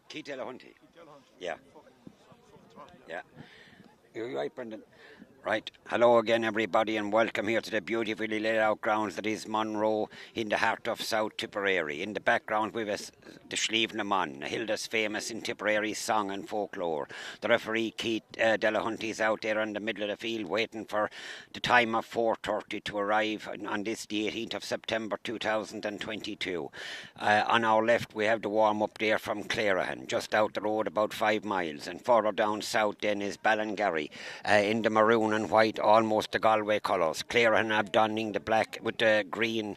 Keith Delahunty. Yeah. Yeah. You're right, Brendan. Right. Hello again, everybody, and welcome here to the beautifully laid out grounds that is Monroe in the heart of South Tipperary. In the background, we've the Slieve na Mon, Hilda's famous in Tipperary song and folklore. The referee, Keith Delahunty, is out there in the middle of the field waiting for the time of 4:30 to arrive on this, the 18th of September 2022. On our left, we have the warm up there from Clarahan, just out the road about 5 miles, and further down south then is Ballingarry in the maroon and white, almost the Galway colours. Clarahan have donning the black with the green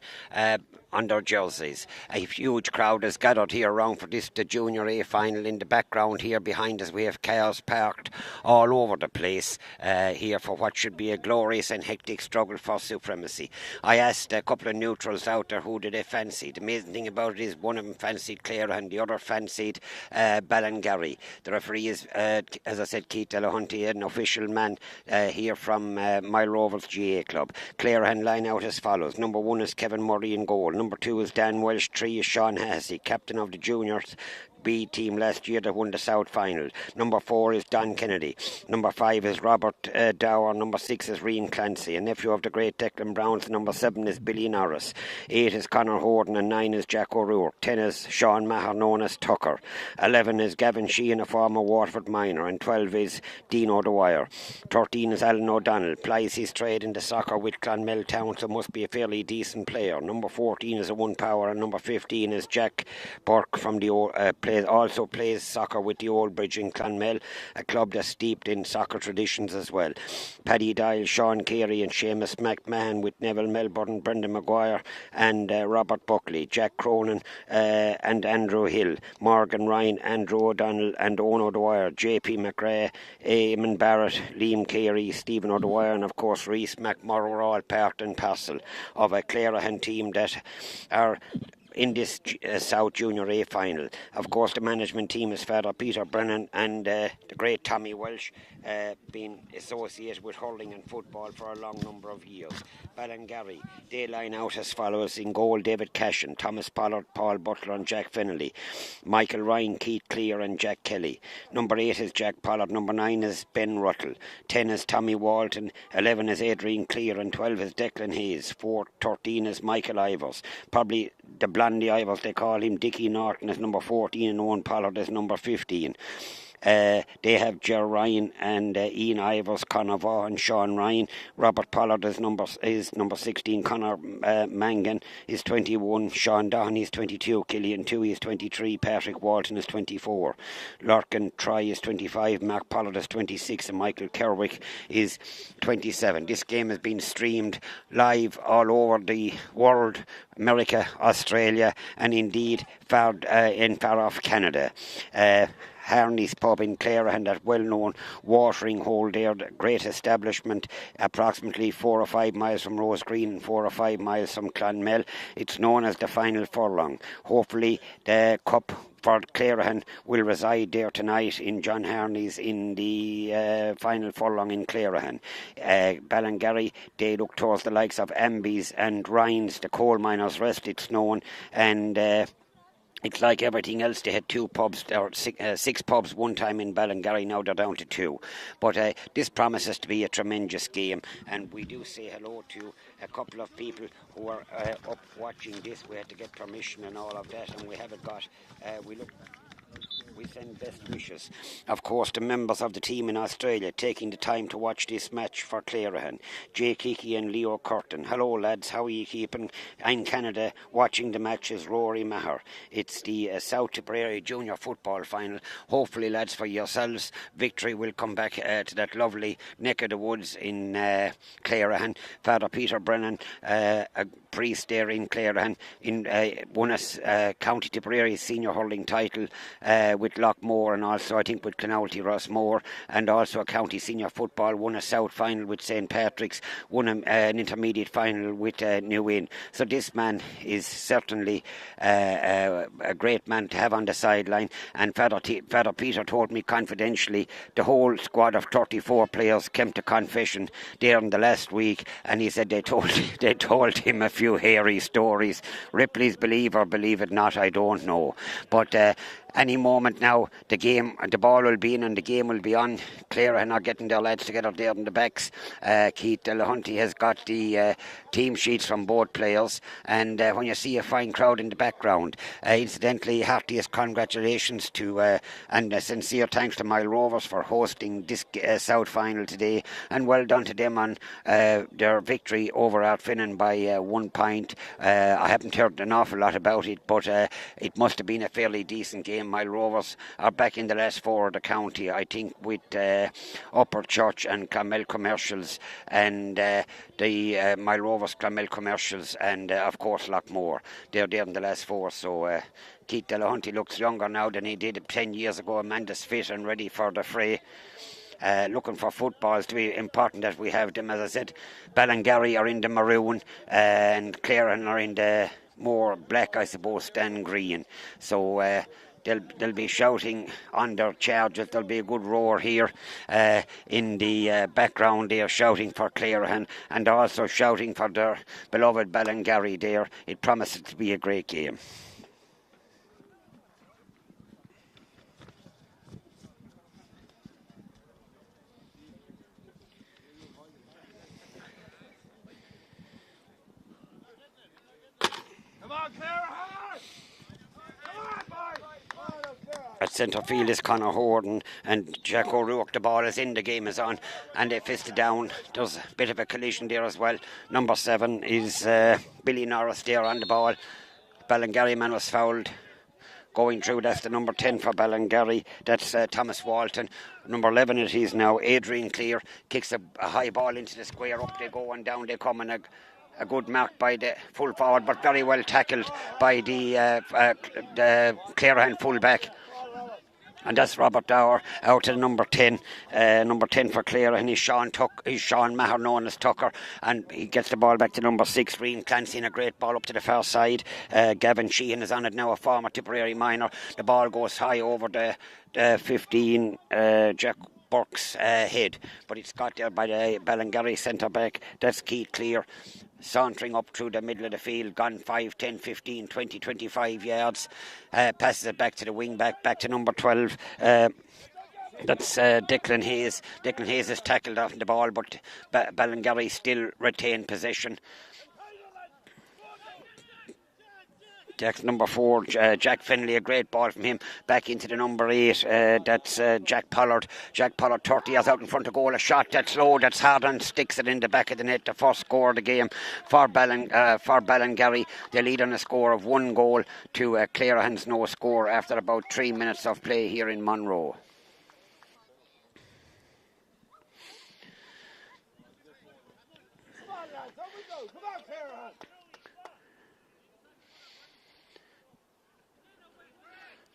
on their jerseys. A huge crowd has gathered here around for this, the Junior A final. In the background here behind us we have cars parked all over the place here for what should be a glorious and hectic struggle for supremacy. I asked a couple of neutrals out there who did they fancy. The amazing thing about it is one of them fancied Clare and the other fancied Ballingarry. The referee is, as I said, Keith Delahunty, an official man here from Mile Rovers GA Club. Clarehan line out as follows. Number 1 is Kevin Murray in goal. Number 2 is Dan Welsh. 3 is Sean Hassey, captain of the juniors B team last year that won the South final. Number 4 is Don Kennedy. Number 5 is Robert Dower. Number 6 is Rian Clancy, a nephew of the great Declan Browns. Number 7 is Billy Norris. 8 is Conor Horton, and 9 is Jack O'Rourke. 10 is Sean Maher, known as Tucker. 11 is Gavin Sheehan, a former Waterford minor, and 12 is Dean O'Dwyer. 13 is Alan O'Donnell, plies his trade in the soccer with Clonmel Town, so must be a fairly decent player. Number 14 is a one power, and number 15 is Jack Burke from the also plays soccer with the Old Bridge in Clonmel, a club that's steeped in soccer traditions as well. Paddy Dial, Sean Carey and Seamus McMahon with Neville Melbourne, Brendan Maguire and Robert Buckley, Jack Cronin and Andrew Hill, Morgan Ryan, Andrew O'Donnell and Owen O'Dwyer, JP McRae, Eamon Barrett, Liam Carey, Stephen O'Dwyer and of course Rhys McMurrow are all part and parcel of a Clarehan team that are in this South Junior A final. Of course, the management team is Father Peter Brennan and the great Tommy Welsh, being associated with hurling and football for a long number of years. Ballingarry, they line out as follows. In goal, David Cashin, Thomas Pollard, Paul Butler and Jack Fennelly. Michael Ryan, Keith Clear and Jack Kelly. Number 8 is Jack Pollard. Number 9 is Ben Ruttle. 10 is Tommy Walton. 11 is Adrian Clear and 12 is Declan Hayes. 13 is Michael Ivers. Probably the Blondie Ivers, they call him. Dickie Norton is number 14 and Owen Pollard is number 15. They have Ger Ryan and Ian Ivers, Conor Vaughan, Sean Ryan. Robert Pollard is number 16. Conor Mangan is 21. Sean Dohan is 22. Killian Toohey is 23. Patrick Walton is 24. Lorcan Troy is 25. Mark Pollard is 26. And Michael Kerwick is 27. This game has been streamed live all over the world, America, Australia and indeed far off Canada. Harney's pub in Clarehan, that well-known watering hole there, the great establishment, approximately 4 or 5 miles from Rose Green and 4 or 5 miles from Clonmel. It's known as the Final Furlong. Hopefully the cup for Clarehan will reside there tonight in John Harney's in the Final Furlong in Clarehan. Ballingarry, they look towards the likes of Ambies and Rhines, the coal miners' rest it's known, and it's like everything else. They had 2 pubs, or 6 pubs one time in Ballingarry. Now they're down to 2. But this promises to be a tremendous game. And we do say hello to a couple of people who are up watching this. We had to get permission and all of that, and we haven't got. We send best wishes. Of course, the members of the team in Australia taking the time to watch this match for Clarehan. Jay Kiki and Leo Curtin. Hello, lads. How are you keeping? In Canada, watching the match is Rory Maher. It's the South Tipperary Junior Football Final. Hopefully, lads, for yourselves, victory will come back to that lovely neck of the woods in Clarehan. Father Peter Brennan, a priest there in Clarehan, won a County Tipperary senior hurling title with with Lockmore and also I think with Clonoulty Rossmore, and also a county senior football, won a South final with St. Patrick's, won an intermediate final with New Inn. So this man is certainly a great man to have on the sideline. And Father Peter told me confidentially the whole squad of 34 players came to confession there in the last week, and he said they told him a few hairy stories. Ripley's believe or believe it not, I don't know, but any moment now the ball will be in and the game will be on. Clerihan are getting their lads together there in the backs. Keith Delahunty has got the team sheets from both players, and when you see a fine crowd in the background, incidentally, heartiest congratulations to and a sincere thanks to Mile Rovers for hosting this South final today, and well done to them on their victory over Ardfinnan by 1 point. I haven't heard an awful lot about it, but it must have been a fairly decent game. Mile Rovers are back in the last four of the county, I think, with Upper Church and Clonmel Commercials, and the Mile Rovers, Clonmel Commercials, and of course Lockmore. They're there in the last four, so Keith Delahunty looks younger now than he did 10 years ago. Amanda's fit and ready for the fray. Looking for footballs to be important that we have them. As I said, Ballingarry are in the maroon and Clerihan are in the more black, I suppose, than green. So they'll be shouting on their charges. There'll be a good roar here in the background. They are shouting for Clerihan and also shouting for their beloved Ballingarry there. It promises to be a great game. At centre field is Conor Horton, and Jack O'Rourke. The ball is in, the game is on, and they fist it down. There's a bit of a collision there as well. Number 7 is Billy Norris there on the ball. Ballingarry man was fouled. Going through, that's the number 10 for Ballingarry. That's Thomas Walton. Number 11 it is now. Adrian Clear kicks a high ball into the square. Up they go and down they come, and a good mark by the full forward, but very well tackled by the Clerihan full-back. And that's Robert Dower out to number 10. Number 10 for Clerihan is Sean Maher, known as Tucker. And he gets the ball back to number 6, Rian Clancy, and a great ball up to the far side. Gavin Sheehan is on it now, a former Tipperary minor. The ball goes high over the 15, Jack Burke's head. But it's got there by the Ballingarry centre-back. That's Keith Clear. Sauntering up through the middle of the field, gone 5, 10, 15, 20, 25 yards. Passes it back to the wing back to number 12. That's Declan Hayes. Declan Hayes is tackled off the ball, but Ballingarry still retain possession. That's number 4, Jack Finley, a great ball from him, back into the number 8, that's Jack Pollard. Jack Pollard, 30 yards out in front of goal, a shot that's low, that's hard and sticks it in the back of the net, the first score of the game for Ballingarry. They lead on a score of 1 goal to Clerihan's no score after about 3 minutes of play here in Monroe.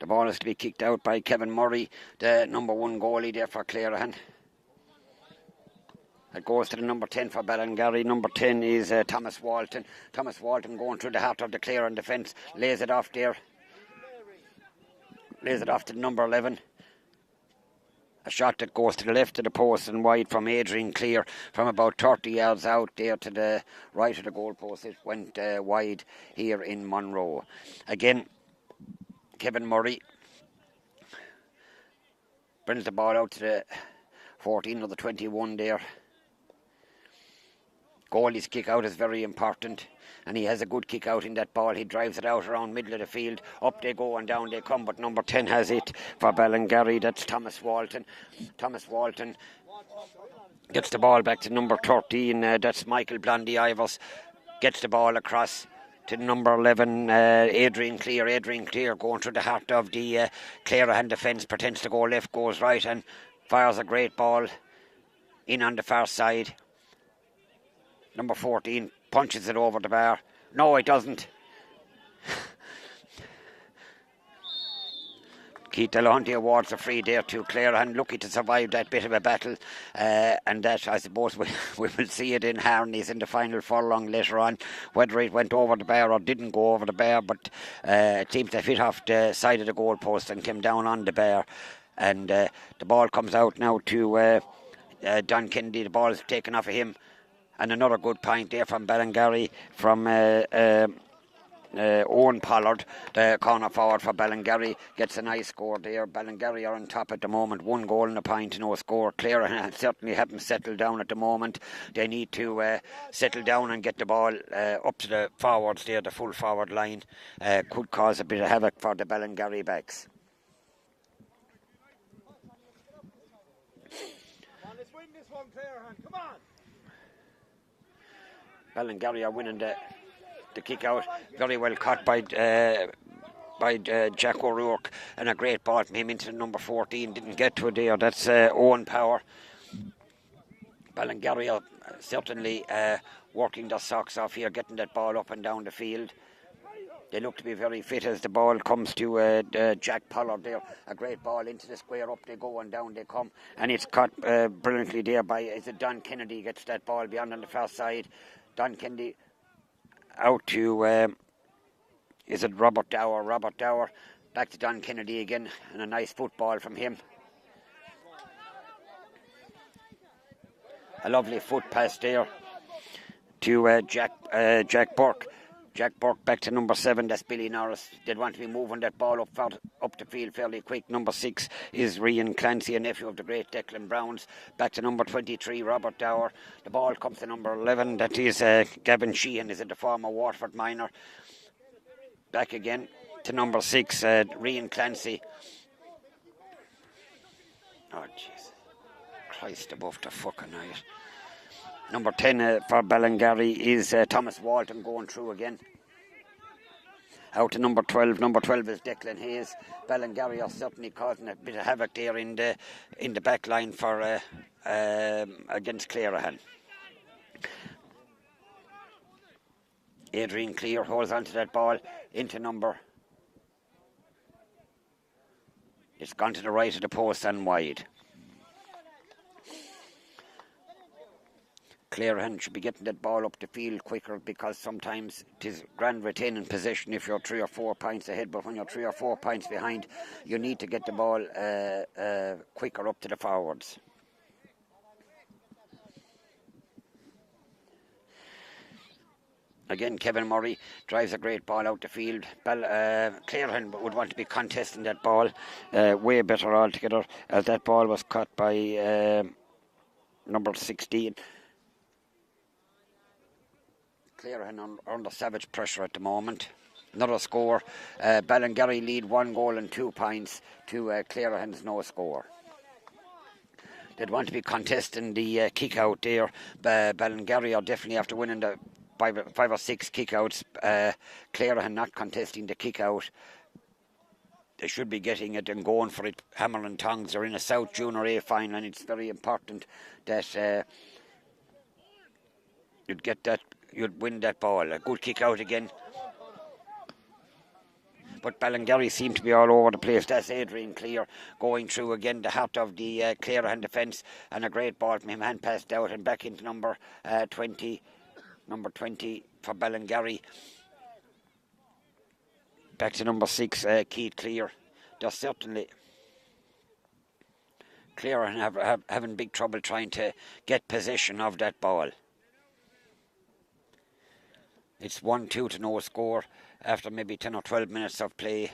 The ball is to be kicked out by Kevin Murray, the number 1 goalie there for Clerihan. It goes to the number 10 for Ballingarry. Number 10 is Thomas Walton. Thomas Walton going through the heart of the Clerihan defence. Lays it off there. Lays it off to number 11. A shot that goes to the left of the post and wide from Adrian Clear from about 30 yards out there to the right of the goal post. It went wide here in Monroe. Again, Kevin Murray brings the ball out to the 14 or the 21 there. Goalie's kick out is very important, and he has a good kick out in that ball. He drives it out around middle of the field. Up they go and down they come, but number 10 has it for Ballingarry. That's Thomas Walton. Thomas Walton gets the ball back to number 13. That's Michael Blondie Ivers. Gets the ball across to number 11, Adrian Clear. Adrian Clear going through the heart of the Clerihan defence, pretends to go left, goes right, and fires a great ball in on the far side. Number 14 punches it over the bar. No, it doesn't. Keith Delahunty awards a free there to Clarehan, lucky to survive that bit of a battle, and that I suppose we will see it in Harneys in the final furlong later on, whether it went over the bar or didn't go over the bar, but it seems to hit off the side of the goalpost and came down on the bar, and the ball comes out now to Don Kennedy. The ball is taken off of him, and another good point there from Ballingarry from Owen Pollard, the corner forward for Ballingarry, gets a nice score there. Ballingarry are on top at the moment, 1 goal and a point, no score. Clare certainly haven't settled down at the moment. They need to settle down and get the ball up to the forwards there, the full forward line. Could cause a bit of havoc for the Ballingarry backs. Let's win this one, Clarehan. Come on. Ballingarry are winning the kick out, very well caught by Jack O'Rourke, and a great ball from him into number 14. Didn't get to it there. That's Owen Power. Ballingarry are certainly working their socks off here, getting that ball up and down the field. They look to be very fit as the ball comes to Jack Pollard there. A great ball into the square, up they go and down they come, and it's caught brilliantly there by Don Kennedy. Gets that ball beyond on the far side. Don Kennedy out to is it Robert Dower, back to Don Kennedy again, and a nice football from him. A lovely foot pass there to Jack Burke. Jack Burke back to number 7, that's Billy Norris. They'd want to be moving that ball up the field fairly quick. Number 6 is Rian Clancy, a nephew of the great Declan Browns. Back to number 23, Robert Dower. The ball comes to number 11, that is Gavin Sheehan, is it the former Waterford minor. Back again to number 6, Rian Clancy. Oh, jeez. Christ above the fucking night. Number 10 for Ballingarry is Thomas Walton going through again. Out to number 12. Number 12 is Declan Hayes. Ballingarry are certainly causing a bit of havoc there in the back line for against Clarehan. Adrian Clear holds onto that ball into number. It's gone to the right of the post and wide. Clarehan should be getting that ball up the field quicker, because sometimes it is grand retaining possession if you're 3 or 4 points ahead, but when you're 3 or 4 points behind, you need to get the ball quicker up to the forwards. Again, Kevin Murray drives a great ball out the field. Clarehan would want to be contesting that ball way better altogether, as that ball was caught by number 16. Clarehan under savage pressure at the moment. Another score. Ballingarry lead 1 goal and 2 points to Clarehan's no score. They'd want to be contesting the kick out there. Ballingarry are definitely after winning the 5 or 6 kick outs. Clarehan not contesting the kick out. They should be getting it and going for it hammer and tongs. They're in a South Junior A final, and it's very important that you'd win that ball. A good kick out again. But Ballingarry seem to be all over the place. That's Adrian Clear going through again, the heart of the Clarehan defence, and a great ball from him, hand passed out and back into number 20. Number 20 for Ballingarry. Back to number 6, Keith Clear. They're certainly Clarehan having big trouble trying to get possession of that ball. It's 1-2 to no score after maybe 10 or 12 minutes of play.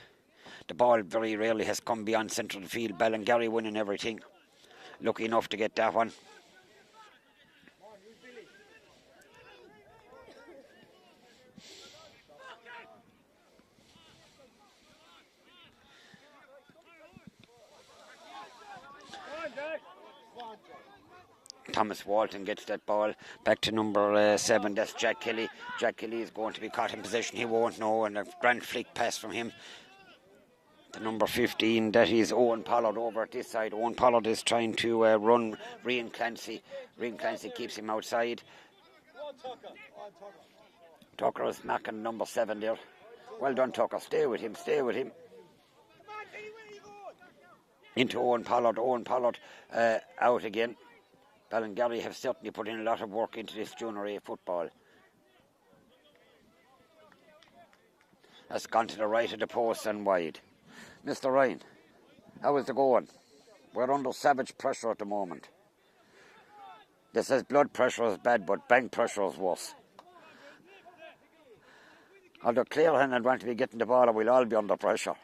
The ball very rarely has come beyond centre of the field. Ballingarry winning everything. Lucky enough to get that one. Thomas Walton gets that ball back to number 7, that's Jack Kelly. Jack Kelly is going to be caught in possession, he won't know, and a grand flick pass from him. The number 15, that is Owen Pollard over at this side. Owen Pollard is trying to run Rian Clancy. Rian Clancy keeps him outside. Tucker is marking number 7 there. Well done, Tucker. Stay with him, stay with him. into Owen Pollard. Owen Pollard out again. Ballingarry have certainly put in a lot of work into this junior A football. That's gone to the right of the post and wide. Mr. Ryan, how is it going? We're under savage pressure at the moment. They says blood pressure is bad, but bank pressure is worse. Although Clarehan had want to be getting the ball, and we'll all be under pressure.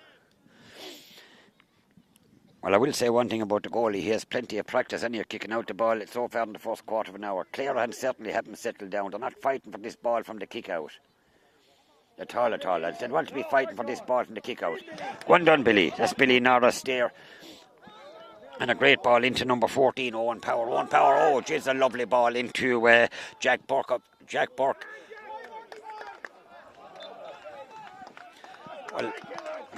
Well, I will say one thing about the goalie. He has plenty of practice and you're kicking out the ball so far in the first quarter of an hour. Clarehan certainly haven't settled down. They're not fighting for this ball from the kick out. At all. They want to be fighting for this ball from the kick out. One done, Billy. That's Billy Norris there. And a great ball into number 14, Owen Power. Oh, geez, a lovely ball into Jack Burke. Jack Burke. Well,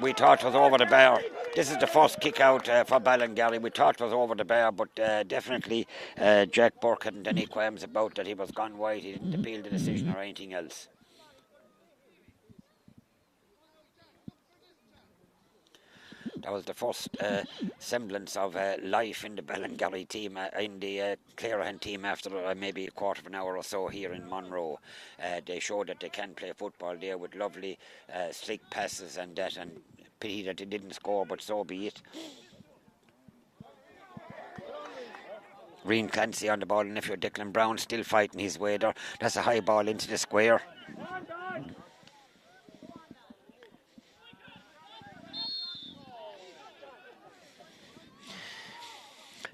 we thought it was over the bar. This is the first kick out for Ballingarry. We thought it was over the bar, but definitely Jack Burke hadn't any qualms about that. He was gone wide. He didn't appeal the decision or anything else. That was the first semblance of life in the Ballingarry team, in the Clarehan team after maybe a quarter of an hour or so here in Monroe. They showed that they can play football there with lovely slick passes and that, and pity that they didn't score, but so be it. Rian Clancy on the ball, and if you're Declan Brown still fighting his way there, that's a high ball into the square.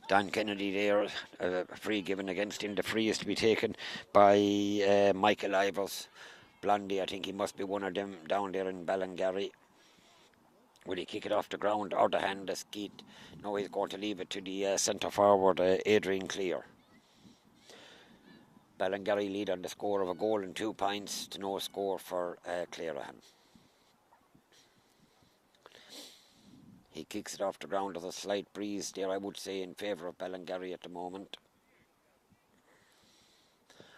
Don Kennedy there, a free given against him. The free is to be taken by Michael Ivers. Blondie, I think he must be one of them down there in Ballingarry. Will he kick it off the ground or the hand as Keith? No, he's going to leave it to the centre forward, Adrian Clear. Ballingarry lead on the score of a goal and 2 points to no score for Clarehan. He kicks it off the ground. There's a slight breeze there, I would say, in favour of Ballingarry at the moment.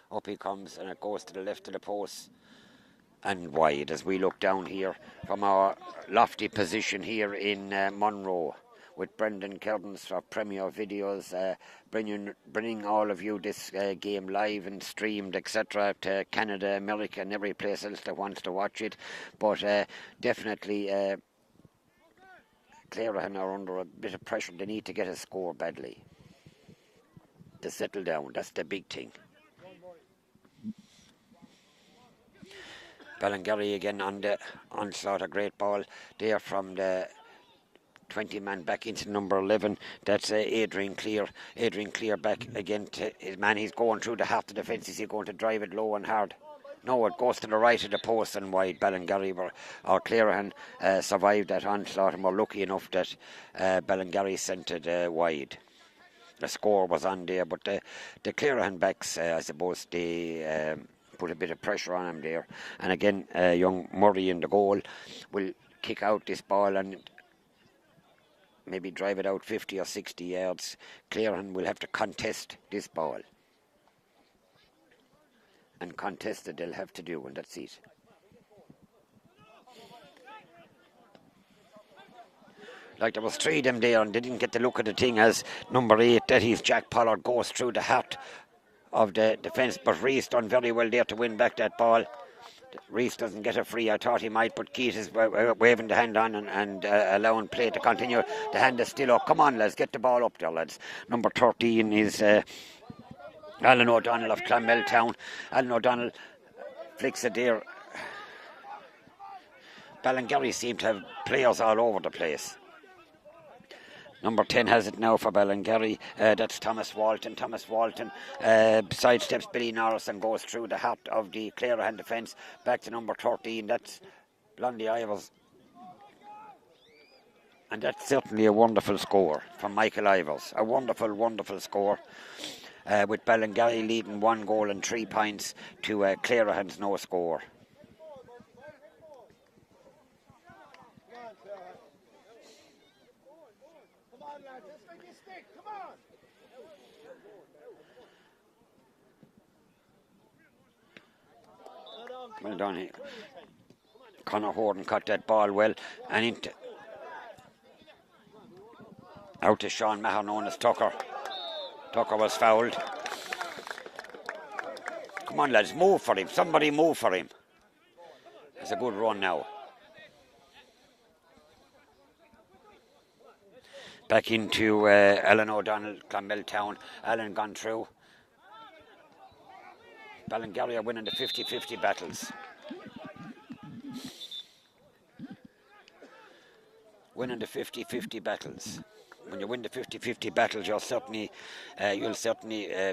Up he comes, and it goes to the left of the post and wide as we look down here from our lofty position here in Monroe with Brendan Kearns for Premier Videos, bringing all of you this game live and streamed, etc., to Canada, America, and every place else that wants to watch it. But definitely Clarehan are under a bit of pressure. They need to get a score badly to settle down. That's the big thing. Ballingarry again on the onslaught. A great ball there from the 20-man back into number 11. That's Adrian Clear. Adrian Clear back again to his man. He's going through the half of the defence. Is he going to drive it low and hard? No, it goes to the right of the post and wide. Ballingarry or Clarehan survived that onslaught and were lucky enough that Ballingarry sent it wide. The score was on there, but the Clarehan backs, I suppose, they put a bit of pressure on him there. And again, young Murray in the goal will kick out this ball and maybe drive it out 50 or 60 yards. Clarehan will have to contest this ball. And contested they'll have to do, and that's it. Like there was 3 of them there and they didn't get the look of the thing as number 8, that is Jack Pollard, goes through the heart of the defence, but Reese done very well there to win back that ball. Reese doesn't get a free. I thought he might, but Keith is waving the hand on and allowing play to continue. The hand is still up. Come on, lads, get the ball up there, lads. Number 13 is Alan O'Donnell of Clonmel Town. Alan O'Donnell flicks it there. Ballingarry seem to have players all over the place. Number 10 has it now for Ballingarry. That's Thomas Walton. Thomas Walton sidesteps Billy Norris and goes through the heart of the Clarehan defence. Back to number 13. That's Blondie Ivers. And that's certainly a wonderful score from Michael Ivers. A wonderful, wonderful score. With Ballingarry leading 1 goal and 3 points to Clarehan's no score. Well done here. Conor Horton caught that ball well and Out to Sean Maher, known as Tucker. Tucker was fouled. Come on, lads, move for him. Somebody move for him. It's a good run now. Back into Alan O'Donnell, Clonmel Alan gone through. Ballingarry are winning the 50-50 battles. Winning the 50-50 battles. When you win the 50-50 battles, you'll certainly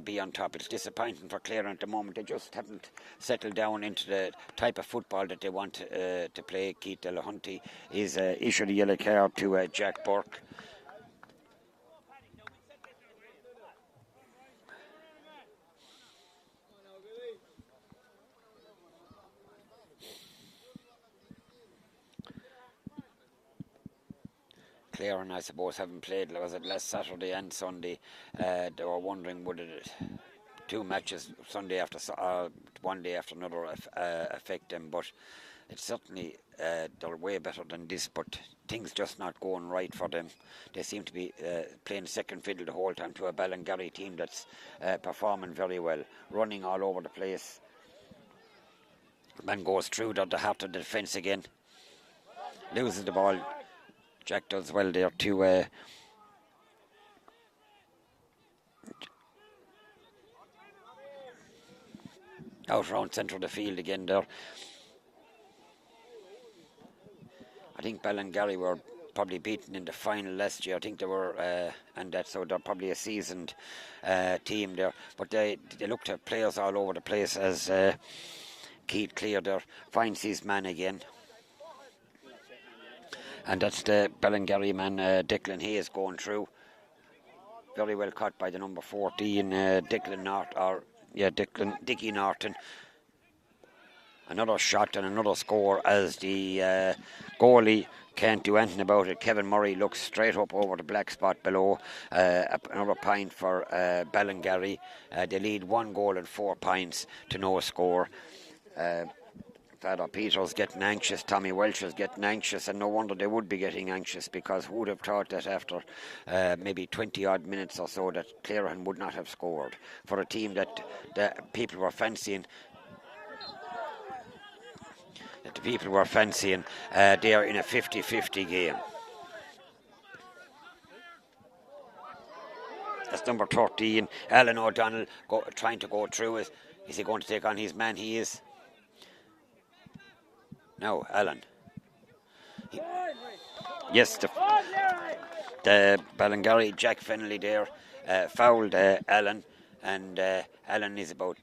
be on top. It's disappointing for Clare at the moment. They just haven't settled down into the type of football that they want to play. Keith Delahunty is issued a yellow card to Jack Burke. Clare, and I suppose, haven't played, was it last Saturday and Sunday? They were wondering would it 2 matches Sunday after one day after another affect them, but it's certainly they're way better than this, but things just not going right for them. They seem to be playing second fiddle the whole time to a Ballingarry team that's performing very well, running all over the place. Man goes through the heart of the defence again, loses the ball. Jack does well there to out around centre of the field again there. I think Ballingarry were probably beaten in the final last year. I think they were, and that, so they're probably a seasoned team there. But they look to have players all over the place as Keith Clear there finds his man again. And that's the Ballingarry man, Declan Hayes, going through. Very well caught by the number 14, Dickie Norton. Another shot and another score as the goalie can't do anything about it. Kevin Murray looks straight up over the black spot below. Another point for Ballingarry. They lead 1 goal and 4 points to no score. Father Peter's getting anxious, Tommy Welch is getting anxious, and no wonder they would be getting anxious, because who would have thought that after maybe 20 odd minutes or so that Clarehan would not have scored for a team that the people were fancying. They are in a 50-50 game. That's number 13, Alan O'Donnell, trying to go through it. Is he going to take on his man? He is. Now, Alan. Yes, the Ballingarry, Jack Fennelly there, fouled Alan, and Alan is about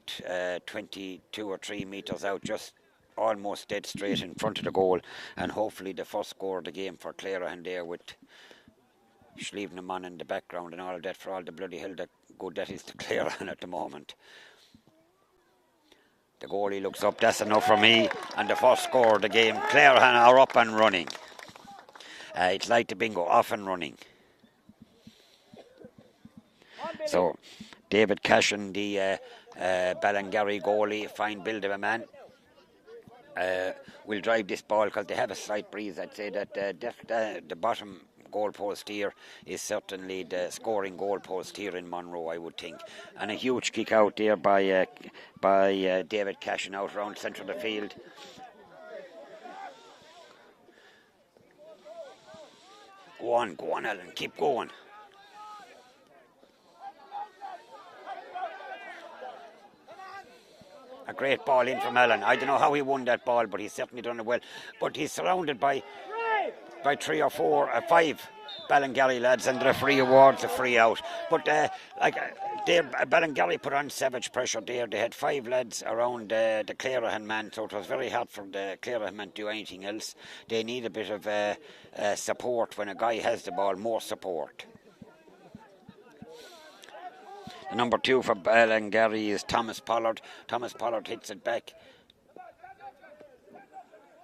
22 or 3 metres out, just almost dead straight in front of the goal, and hopefully the first score of the game for Clarehan there, with Schlevenham in the background and all of that, for all the bloody hell that good that is to Clarehan at the moment. The goalie looks up, that's enough for me, and the first score of the game. Clarehan are up and running. It's like the bingo, off and running. So, David Cashin, the Ballingarry goalie, fine build of a man, will drive this ball because they have a slight breeze. I'd say that the bottom goalpost here is certainly the scoring goalpost here in Monroe, I would think. And a huge kick out there by David Cashin out around centre of the field. Go on, Alan, keep going. A great ball in from Alan. I don't know how he won that ball, but he's certainly done it well. But he's surrounded by 3 or 4 or 5 Ballingarry lads, and the referee awards a free out. But Ballingarry put on savage pressure there. They had 5 lads around the Clarehan man, so it was very hard for the Clarehan man to do anything else. They need a bit of support when a guy has the ball, more support. The number 2 for Ballingarry is Thomas Pollard. Thomas Pollard hits it back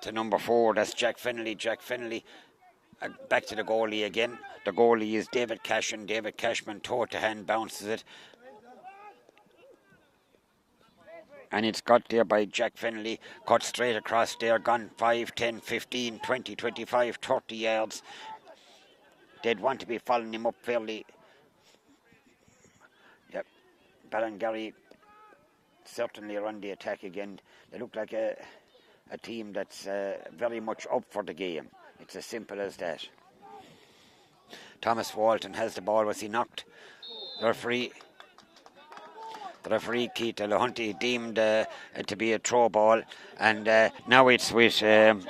to number 4, that's Jack Fennelly. Jack Fennelly back to the goalie again. The goalie is David Cashin. David Cashman, toe to hand, bounces it. And it's got there by Jack Fennelly. Cut straight across there, gone 5, 10, 15, 20, 25, 30 yards. they'd want to be following him up fairly. Yep, Ballingarry certainly are on the attack again. They look like a team that's very much up for the game. It's as simple as that. Thomas Walton has the ball. Was he knocked? The referee, Keith Lahunty, deemed to be a throw ball, and now it's with Jack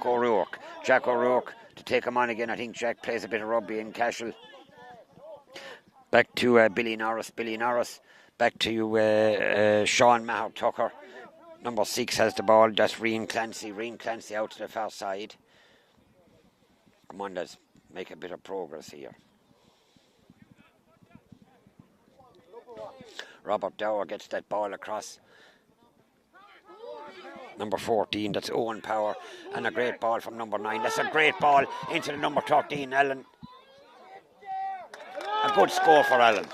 O'Rourke. Jack O'Rourke to take him on again. I think Jack plays a bit of rugby in Cashel. Back to Billy Norris. Back to Sean Maher Tucker. Number 6 has the ball. That's Rian Clancy. Rian Clancy out to the far side. Come on, let's make a bit of progress here. Robert Dower gets that ball across. Number 14, that's Owen Power. And a great ball from number 9. That's a great ball into the number 13, Alan. A good score for Alan.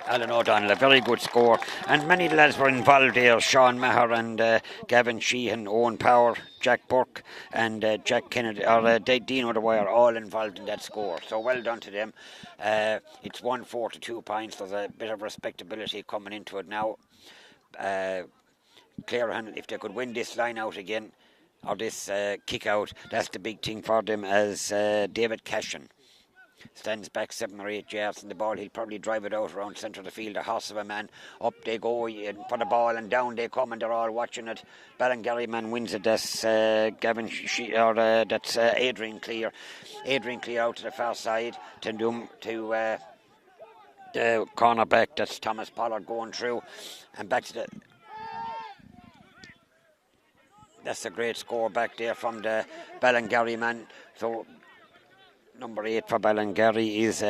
Alan O'Donnell, a very good score. And many lads were involved there. Sean Maher and Gavin Sheehan, Owen Power, Jack Burke and Jack Kennedy, or Dino Dwyer, all involved in that score. So well done to them. It's 1-4 to 2 points. There's a bit of respectability coming into it now. Clarehan, if they could win this line out again, or this kick out, that's the big thing for them, as David Cashin stands back 7 or 8 yards in the ball. He'll probably drive it out around centre of the field, a horse of a man. Up they go for the ball, and down they come, and they're all watching it. Ballingarry man wins it. That's that's Adrian Clear. Adrian Clear out to the far side to the corner back. That's Thomas Pollard going through, and back to the. That's a great score back there from the Ballingarry man. So number 8 for Ballingarry is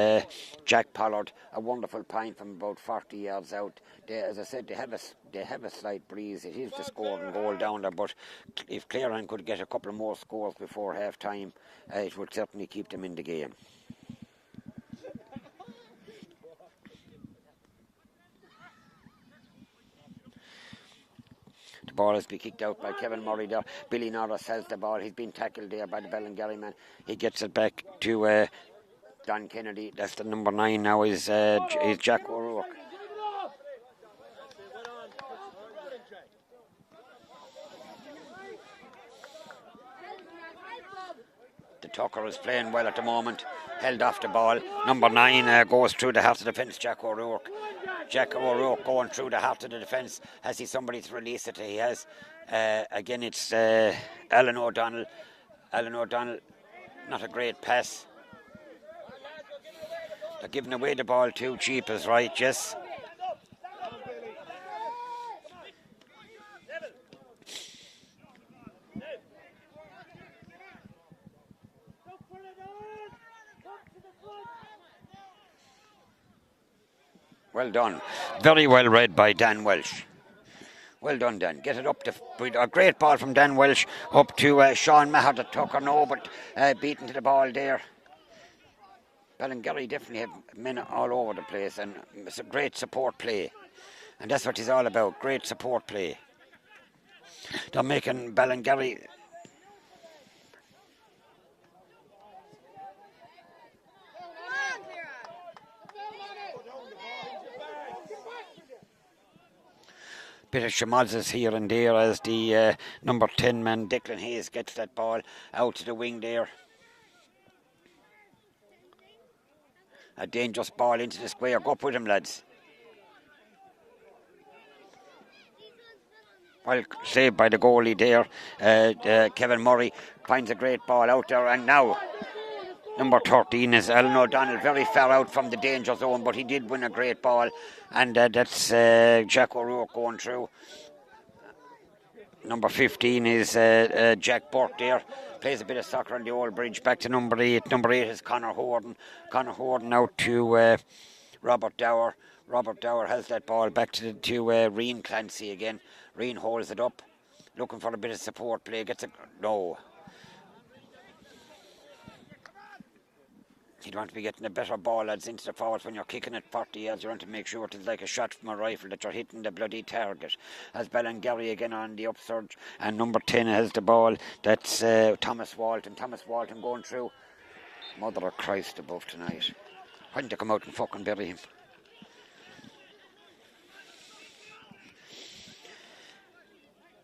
Jack Pollard. A wonderful point from about 40 yards out. As I said, they have a slight breeze. It is the scoring goal down there, but if Clarehan could get a couple more scores before half time, it would certainly keep them in the game. The ball has been kicked out by Kevin Murray there. Billy Norris has the ball. He's been tackled there by the Ballingarry man. He gets it back to Don Kennedy. That's the number 9 now is Jack O'Rourke. The Tucker is playing well at the moment. Held off the ball. Number 9 goes through the heart of the defence, Jack O'Rourke. Jack O'Rourke going through the heart of the defence. Has he somebody to release it? He has. Again, it's Alan O'Donnell. Alan O'Donnell, not a great pass. They're giving away the ball too cheap, is right, yes. Well done. Very well read by Dan Welsh. Well done, Dan. Get it up to a great ball from Dan Welsh up to Sean Maher, the Tucker. No, but beaten to the ball there. Ballingarry definitely have men all over the place, and it's a great support play. And that's what it's all about, great support play. They're making Ballingarry. Bit of schmozzes here and there as the number 10 man Declan Hayes gets that ball out to the wing there. A dangerous ball into the square. Go up with him, lads. Well saved by the goalie there. Kevin Murray finds a great ball out there, and now number 13 is Alan O'Donnell, very far out from the danger zone, but he did win a great ball, and that's Jack O'Rourke going through. Number 15 is Jack Burke there, plays a bit of soccer on the old bridge. Back to number 8. Number 8 is Conor Horton. Conor Horton out to Robert Dower. Robert Dower has that ball back to Rian Clancy again. Rian holds it up, looking for a bit of support play. Gets it. No. You'd want to be getting a better ball, lads, into the forwards when you're kicking at 40 yards. You want to make sure it's like a shot from a rifle, that you're hitting the bloody target. As Ballingarry again on the upsurge, and number 10 has the ball. That's Thomas Walton. Thomas Walton going through. Mother of Christ above tonight. Why didn't they come out and fucking bury him?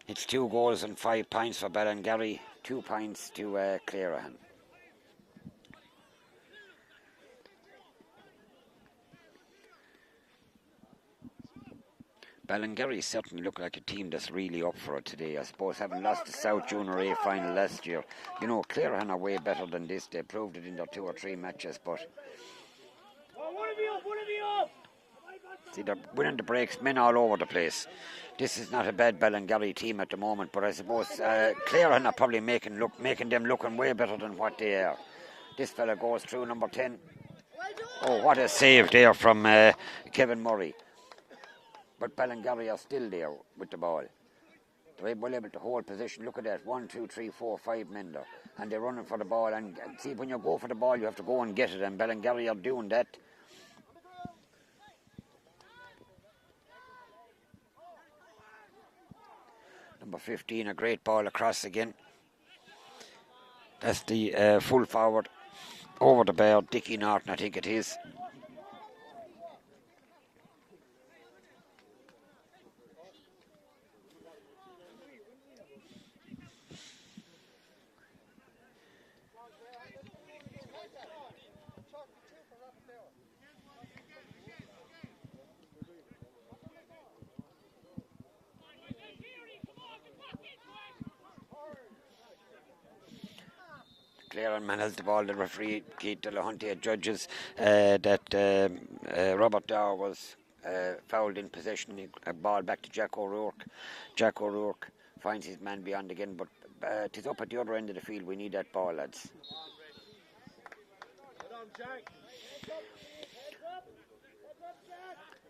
It's 2 goals and 5 points for Ballingarry, 2 points to Clarehan. Ballingarry certainly look like a team that's really up for it today. I suppose having lost the South Junior A final last year, you know, Clarehan are way better than this. They proved it in their 2 or 3 matches, but see, they're winning the breaks, men all over the place. This is not a bad Ballingarry team at the moment, but I suppose Clarehan are probably making them looking way better than what they are. This fella goes through number 10. Oh, what a save there from Kevin Murray. But Ballingarry are still there with the ball. They're well able to hold position. Look at that. 1, 2, 3, 4, 5 men there. And they're running for the ball. And see, when you go for the ball, you have to go and get it. And Ballingarry are doing that. Number 15, a great ball across again. That's the full forward over the bar. Dickie Norton, I think it is. Clarehan man has the ball. The referee, Keith Delahunty, judges that Robert Dower was fouled in possession. A ball back to Jack O'Rourke. Jack O'Rourke finds his man beyond again, but it is up at the other end of the field. We need that ball, lads.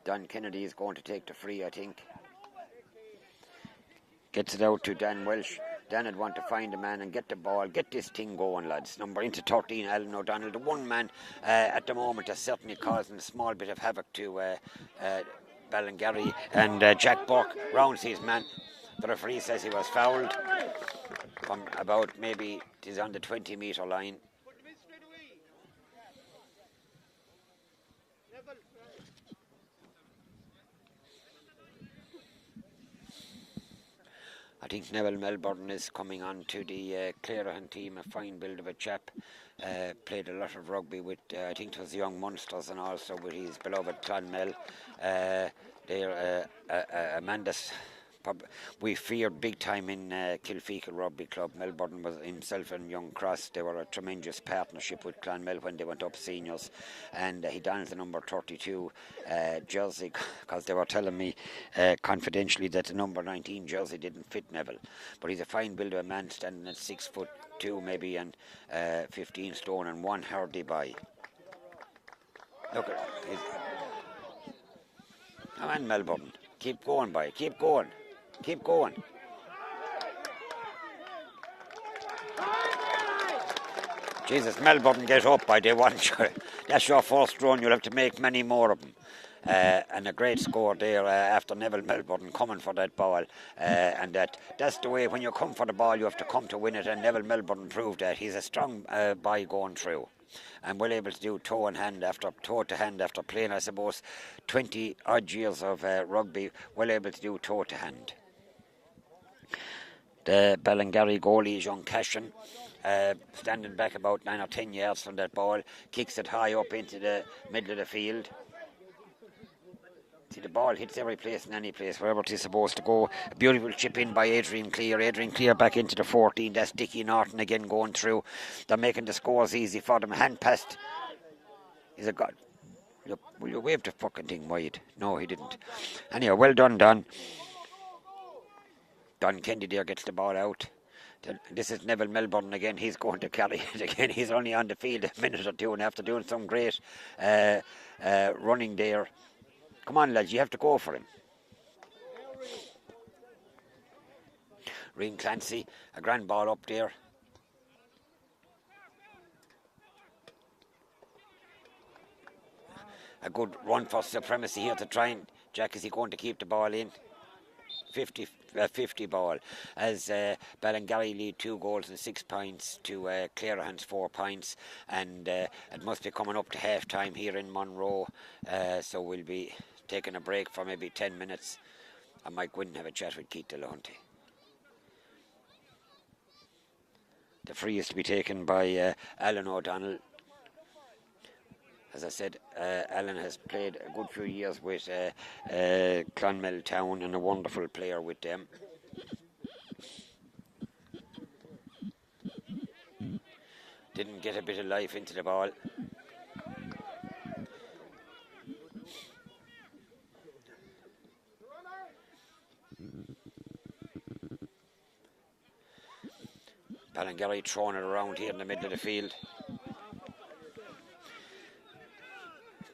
Don Kennedy is going to take the free, I think. Gets it out to Dan Welsh. Dan would want to find a man and get the ball, get this thing going, lads. Number into 13, Alan O'Donnell. The one man at the moment is certainly causing a small bit of havoc to Ballingarry. And Jack Burke rounds his man. The referee says he was fouled from about, maybe it is on the 20-metre line. I think Neville Melbourne is coming on to the Clarehan team, a fine build of a chap. Played a lot of rugby with, I think it was Young Munsters, and also with his beloved Clonmel. They're a man that's we feared big time in Kilfeacle Rugby Club. Melbourne was himself and Young Cross. They were a tremendous partnership with Clonmel when they went up seniors, and he donned the number 32 jersey because they were telling me confidentially that the number 19 jersey didn't fit Neville. But he's a fine build of a man, standing at 6'2" maybe, and 15 stone and 1 hardy by. Look at him. Come on, Melbourne. Keep going, boy. Keep going. Keep going. Jesus, Melbourne, get up by day one. That's your first run. You'll have to make many more of them. And a great score there after Neville Melbourne coming for that ball. And that's the way, when you come for the ball, you have to come to win it. And Neville Melbourne proved that. He's a strong boy going through. And well able to do toe to hand after playing, I suppose, 20 odd years of rugby. Well able to do toe to hand. The Ballingarry goalie is John Cashin, standing back about 9 or 10 yards from that ball, kicks it high up into the middle of the field. See, the ball hits every place and any place, wherever it is supposed to go. A beautiful chip in by Adrian Clear. Adrian Clear back into the 14. That's Dickie Norton again going through. They're making the scores easy for them. Hand passed. He's a god. Look, will you wave the fucking thing wide? No, he didn't. Anyway, well done, Don. Don Kennedy there gets the ball out. This is Neville Melbourne again. He's going to carry it again. He's only on the field a minute or two, and after doing some great running there. Come on, lads, you have to go for him. Rian Clancy, a grand ball up there. A good run for supremacy here to try and... Jack, is he going to keep the ball in? 50 ball, as Ballingarry lead 2 goals and 6 points to Clarehan's 4 points, and it must be coming up to half time here in Monroe, so we'll be taking a break for maybe 10 minutes. I might go in and have a chat with Keith Delahunty. The free is to be taken by Alan O'Donnell. As I said, Alan has played a good few years with Clonmel Town and a wonderful player with them. Didn't get a bit of life into the ball. Ballingarry throwing it around here in the middle of the field.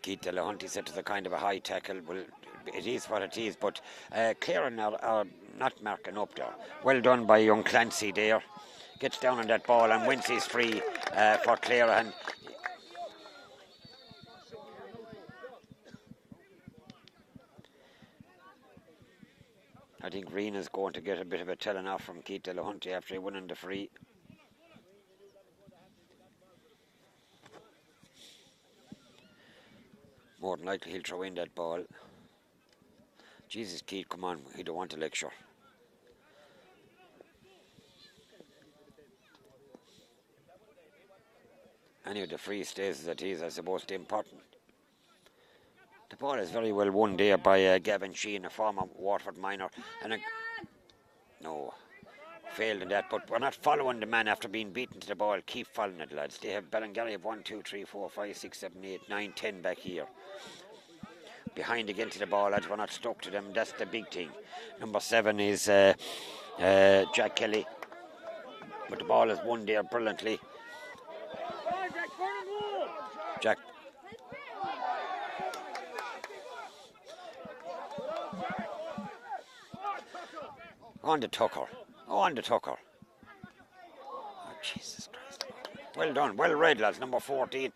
Keith Delahunty said to the kind of a high tackle. Well, it is what it is, but Claren are not marking up there. Well done by young Clancy there. Gets down on that ball and wins his free for Claren. I think Green is going to get a bit of a telling off from Keith Delahunty after winning the free. More than likely he'll throw in that ball. Jesus, Keith, come on, he don't want to lecture. Anyway, the free stays as it is, I suppose, the important. The ball is very well won there by Gavin Sheehan, a former Waterford minor. And no, failed in that, but we're not following the man after being beaten to the ball. Keep following it, lads. They have Ballingarry have 1, 2, 3, 4, 5, 6, 7, 8, 9, 10 back here. Behind again to the ball, lads. We're not stuck to them. That's the big thing. Number 7 is Jack Kelly. But the ball is won there brilliantly. Jack. On the Tucker. On the Tucker. Oh, Jesus Christ. Well done. Well read, lads. Number 14.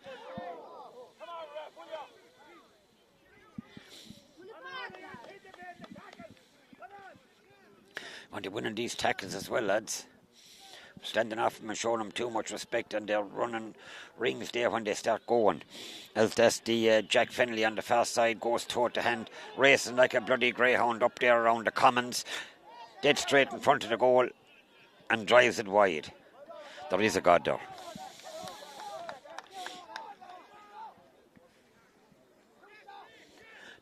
And they're winning these tackles as well, lads. Standing off them and showing them too much respect, and they're running rings there when they start going. As that's the Jack Fennelly on the far side goes toe to hand, racing like a bloody greyhound up there around the commons, dead straight in front of the goal, and drives it wide. There is a God there.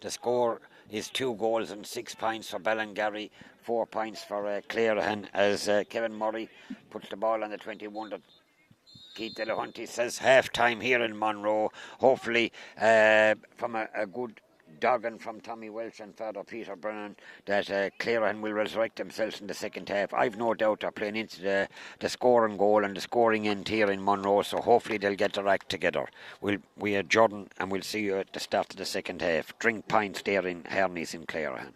The score is 2 goals and 6 points for Ballingarry, 4 points for Clarehan, as Kevin Murray puts the ball on the 21. That Keith Delahunty says half time here in Monroe. Hopefully from a good dogging from Tommy Welch and Father Peter Brennan that Clarehan will resurrect themselves in the second half. I've no doubt they're playing into the scoring goal and the scoring end here in Monroe, so hopefully they'll get their act together. We adjourn and we'll see you at the start of the second half. Drink pints there in Hermes in Clarehan.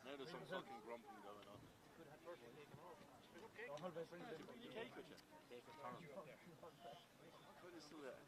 Now there's some fucking grumping going on. You cake with you? What is still there?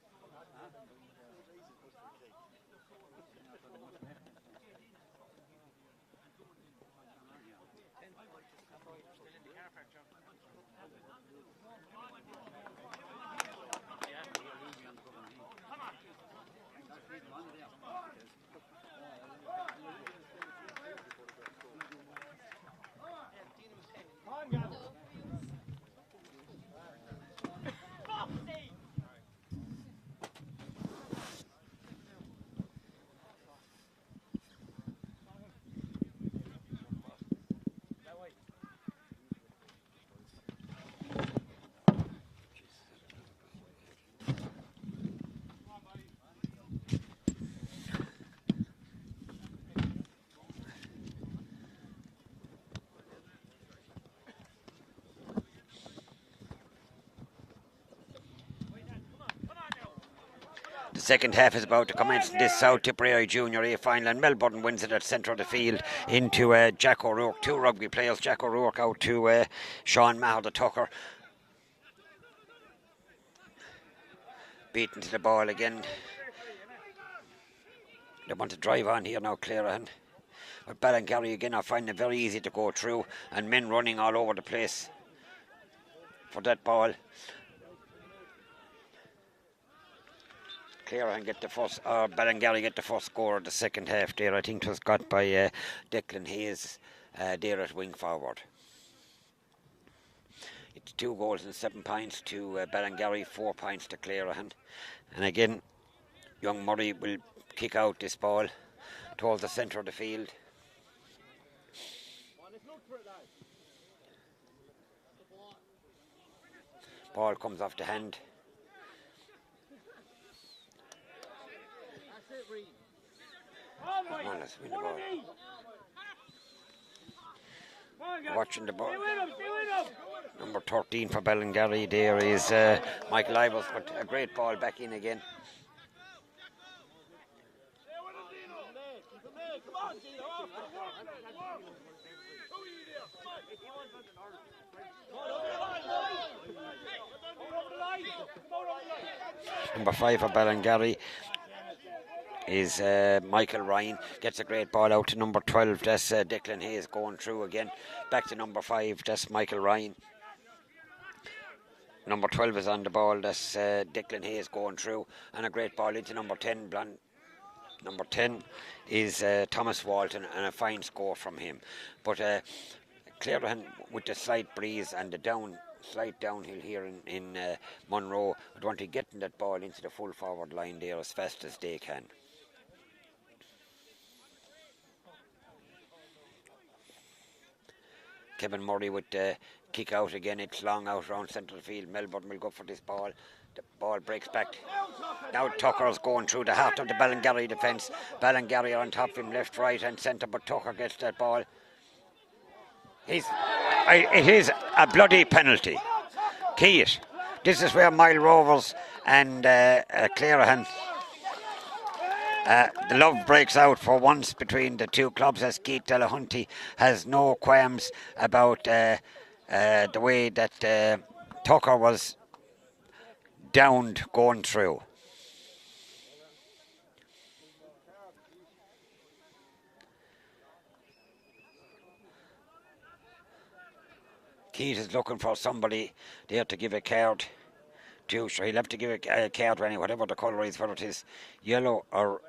The second half is about to commence in this South Tipperary Junior A final, and Melbourne wins it at centre of the field into Jack O'Rourke. Two rugby players, Jack O'Rourke out to Sean Maher, the Tucker. Beaten to the ball again. They want to drive on here now, Clarehan. But Ballingarry again are finding it very easy to go through, and men running all over the place for that ball. Clarehan get the first, or Ballingarry get the first score of the second half there. I think it was got by Declan Hayes there at wing forward. It's 2 goals and 7 points to Ballingarry, 4 points to Clarehan. And again, young Murray will kick out this ball towards the centre of the field. Ball comes off the hand. Come on, let's win the ball. Watching the ball. Number 13 for Ballingarry there is Michael Ivers, but a great ball back in again. Number 5 for Ballingarry is Michael Ryan. Gets a great ball out to number 12. That's Declan Hayes going through again. Back to number 5. That's Michael Ryan. Number 12 is on the ball. That's Declan Hayes going through. And a great ball into number 10. Number 10 is Thomas Walton, and a fine score from him. But Clarehan, with the slight breeze and the slight downhill here in Monroe, would want to get that ball into the full forward line there as fast as they can. Kevin Murray with the kick out again. It's long out around central field. Melbourne will go for this ball. The ball breaks back. Now Tucker's going through the heart of the Ballingarry defence. Ballingarry on top of him, left, right and centre, but Tucker gets that ball. It is a bloody penalty. Key it. This is where Mile Rovers and Clarehan, the love breaks out for once between the two clubs, as Keith Delahunty has no qualms about the way that Tucker was downed going through. Keith is looking for somebody there to give a card to. So he'll have to give a card to whatever the colour is, whether it is yellow or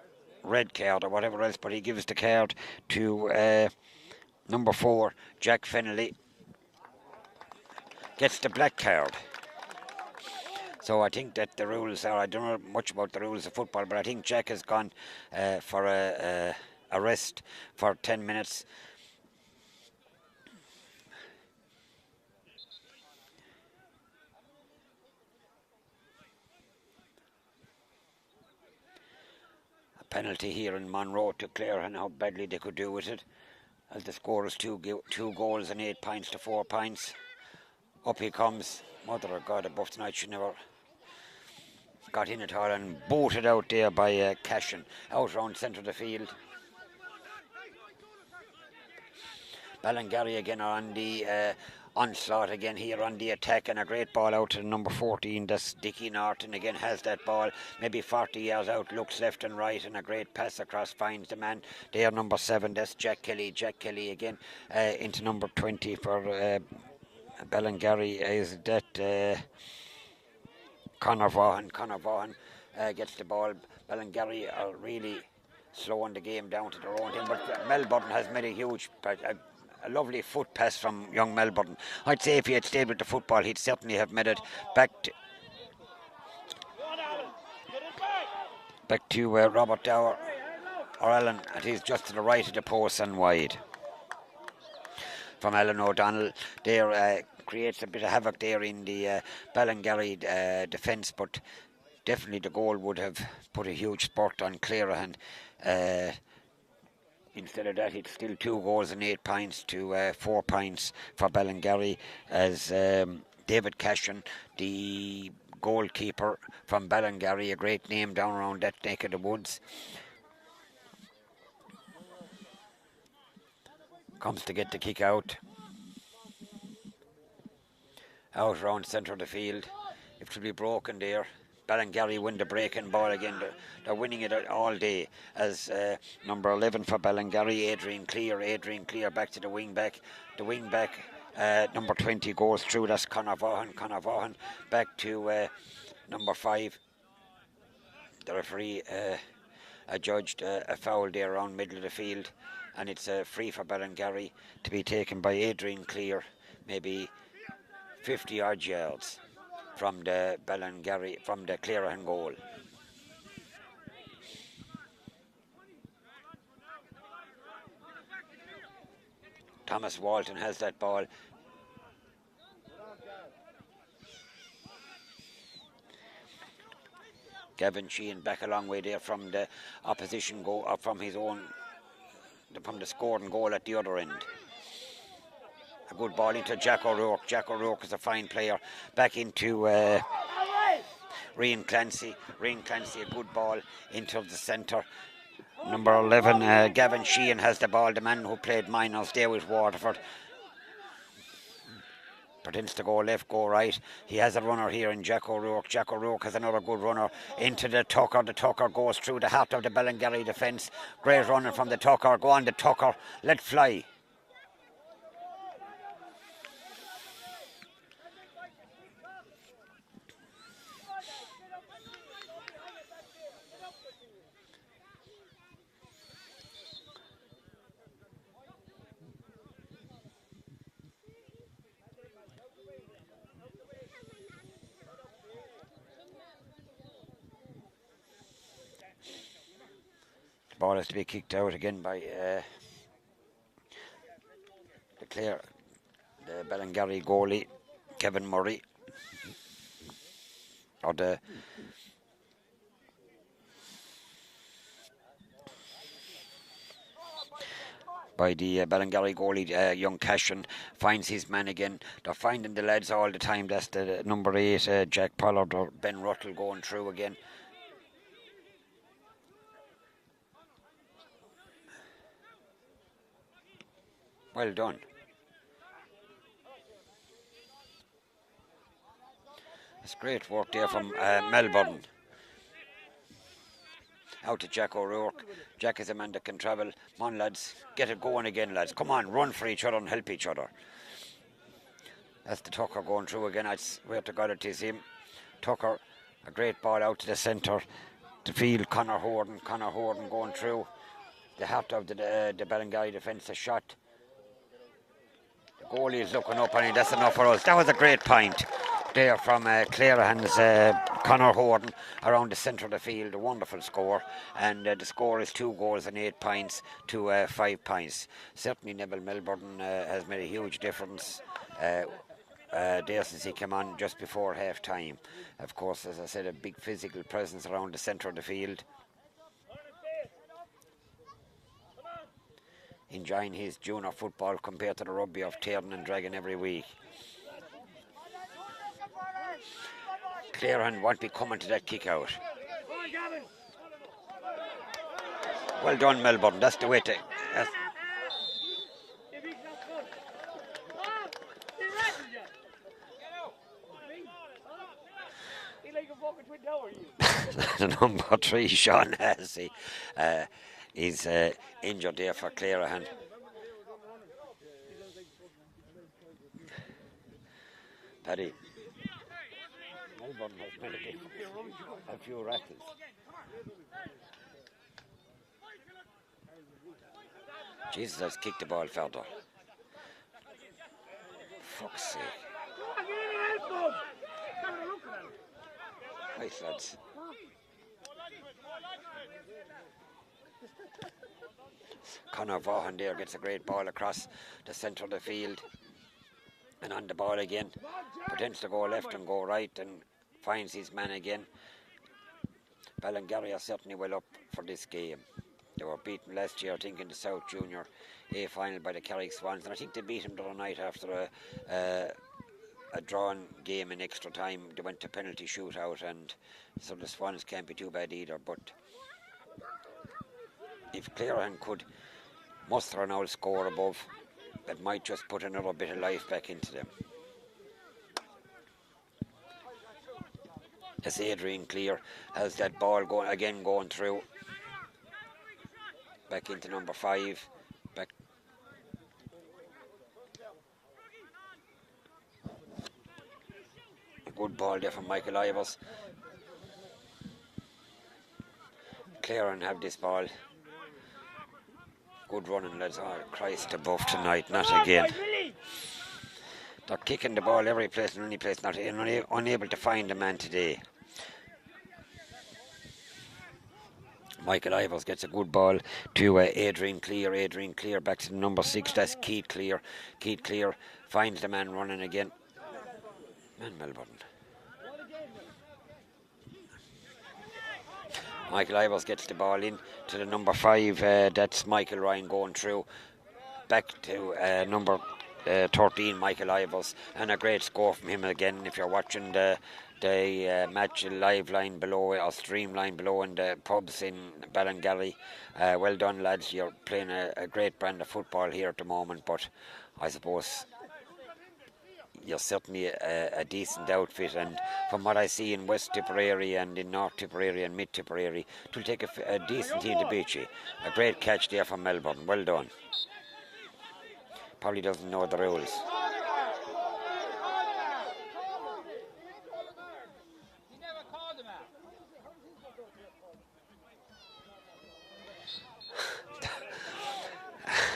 red card or whatever else, but he gives the card to number 4, Jack Fennelly. Gets the black card. So I think that the rules are, I don't know much about the rules of football, but I think Jack has gone for a rest for 10 minutes. A penalty here in Monroe to Clare, and how badly they could do with it. As the score is 2 goals and 8 points to 4 points. Up he comes. Mother of God, above tonight she never got in at all, and booted out there by Cashin, out round centre of the field. Ballingarry again are on the onslaught again here on the attack, and a great ball out to number 14, that's Dickie Norton again, has that ball maybe 40 yards out, looks left and right, and a great pass across, finds the man there, number 7, that's Jack Kelly again into number 20 for Ballingarry. Is that Conor Vaughan gets the ball. Ballingarry are really slowing the game down to their own team, but Melbourne has made a huge, a lovely foot pass from young Melbourne. I'd say if he had stayed with the football, he'd certainly have made it back to Robert Dower or Allen, and he's just to the right of the post and wide. From Alan O'Donnell there, creates a bit of havoc there in the Ballingarry defence, but definitely the goal would have put a huge spurt on Clare, and instead of that it's still 2 goals and 8 points to 4 points for Ballingarry, as David Cashin, the goalkeeper from Ballingarry, a great name down around that neck of the woods, comes to get the kick out round centre of the field. It will be broken there. Ballingarry win the breaking ball again. They're winning it all day, as number 11 for Ballingarry, Adrian Clear back to the wing back. The wing back, number 20 goes through, that's Conor Vaughan back to number 5. The referee adjudged a foul there around middle of the field, and it's free for Ballingarry to be taken by Adrian Clear, maybe 50 odd yards from the Ballingarry, from the Clarehan goal. Thomas Walton has that ball. Gavin Sheehan back a long way there from the opposition goal, or from his own, from the scoring goal at the other end. A good ball into Jack O'Rourke. Jack O'Rourke is a fine player. Back into Rian Clancy. Rian Clancy, a good ball into the centre. Number 11, Gavin Sheehan has the ball, the man who played minors there with Waterford. Pretends to go left, go right. He has a runner here in Jack O'Rourke. Jack O'Rourke has another good runner into the Tucker. The Tucker goes through the heart of the Ballingarry defence. Great running from the Tucker. Go on, the Tucker. Let fly. Ball has to be kicked out again by the Ballingarry goalie, Kevin Murray. Or by the Ballingarry goalie, young Cashin, finds his man again. They're finding the lads all the time. That's the number 8, Jack Pollard or Ben Ruttall going through again. Well done. It's great work there from Melbourne. Out to Jack O'Rourke. Jack is a man that can travel. Come on, lads. Get it going again, lads. Come on, run for each other and help each other. That's the Tucker going through again. I swear to God it is him. Tucker, a great ball out to the centre. The field, Conor Horton going through. The heart of the Ballingarry defence, a shot. The goalie is looking up, and that's enough for us. That was a great point. there from Clarehan's Conor Horton around the centre of the field. A wonderful score, and the score is 2 goals and 8 points to 5 points. Certainly Neville Melbourne has made a huge difference there since he came on just before half time. Of course, as I said, a big physical presence around the centre of the field. Enjoying his junior football compared to the rugby of Tiernan and Dragon every week. Clarehan won't be coming to that kick out. Well done, Melbourne. That's the way to. The number 3, Sean Hassey, is injured there for Clarehan. Paddy. Melbourne has made a few rattles. Jesus has kicked the ball further. Fuck's sake. Nice, lads. Conor Vaughan there gets a great ball across the centre of the field. And on the ball again. Pretends to go left and go right and finds his man again. Ballingarry are certainly well up for this game. They were beaten last year, I think, in the South Junior A final by the Carrick Swans. And I think they beat him the other night after a drawn game in extra time. They went to penalty shootout, and so the Swans can't be too bad either. But if Clarehan could muster an old score above, that might just put another bit of life back into them. As Adrian Clear has that ball going through. Back into number 5. Back. A good ball there from Michael Ivers. Clarehan have this ball. Good running, lads. Oh, Christ above tonight, not again. They're kicking the ball every place and any place, not unable to find a man today. Michael Ivers gets a good ball to Adrian Clear. Adrian Clear back to number 6. That's Keith Clear. Keith Clear finds the man running again. Man, Melbourne. Michael Ivers gets the ball in to the number 5. That's Michael Ryan going through. Back to number 13, Michael Ivers. And a great score from him again. If you're watching the match live line below or stream line below in the pubs in Ballingarry. Well done, lads. You're playing a great brand of football here at the moment, but I suppose you're certainly a decent outfit, and from what I see in West Tipperary and in North Tipperary and Mid Tipperary, it will take a decent team to beat you. A great catch there from Melbourne. Well done. Probably doesn't know the rules.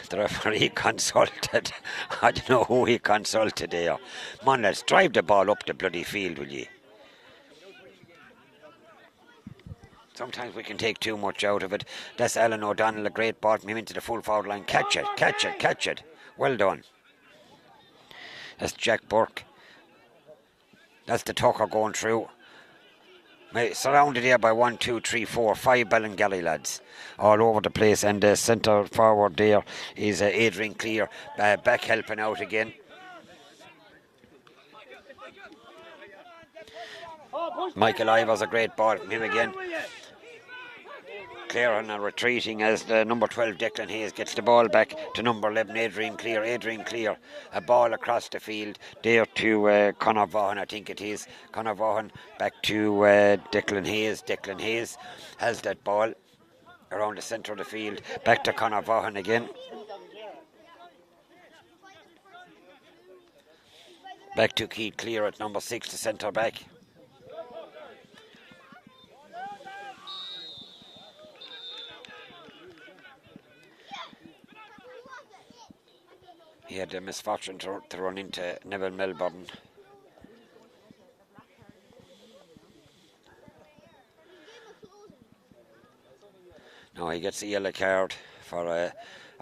The referee consulted. I don't know who he consulted there. Man, let's drive the ball up the bloody field, will ye? Sometimes we can take too much out of it. That's Alan O'Donnell, a great ball from him into the full forward line. Catch it, catch it, catch it. Well done. That's Jack Burke. That's the Tucker going through. Surrounded here by 1, 2, 3, 4, 5 Ballingarry lads all over the place, and the centre forward there is Adrian Clear back helping out again. Michael Ivers, a great ball from him again. Clarehan are retreating as the number 12 Declan Hayes gets the ball back to number 11 Adrian Clear. Adrian Clear, a ball across the field there to Conor Vaughan, I think it is. Conor Vaughan back to Declan Hayes. Declan Hayes has that ball around the centre of the field. Back to Conor Vaughan again. Back to Keith Clear at number 6, the centre back. He had the misfortune to run into Neville Melbourne. No, he gets a yellow card for a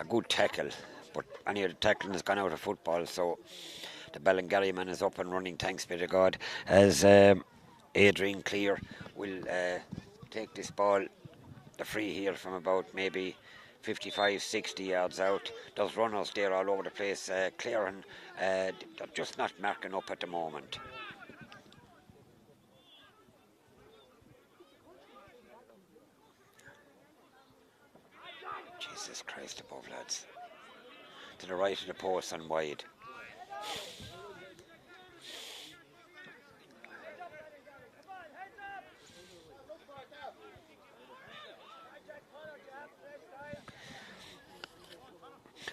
good tackle, but any of the tackling has gone out of football, so the Ballingarry man is up and running, thanks be to God, as Adrian Clear will take this ball, the free here from about maybe 55-60 yards out. There's runners there all over the place. Claren, they're just not marking up at the moment. Jesus Christ above, lads. To the right of the post and wide.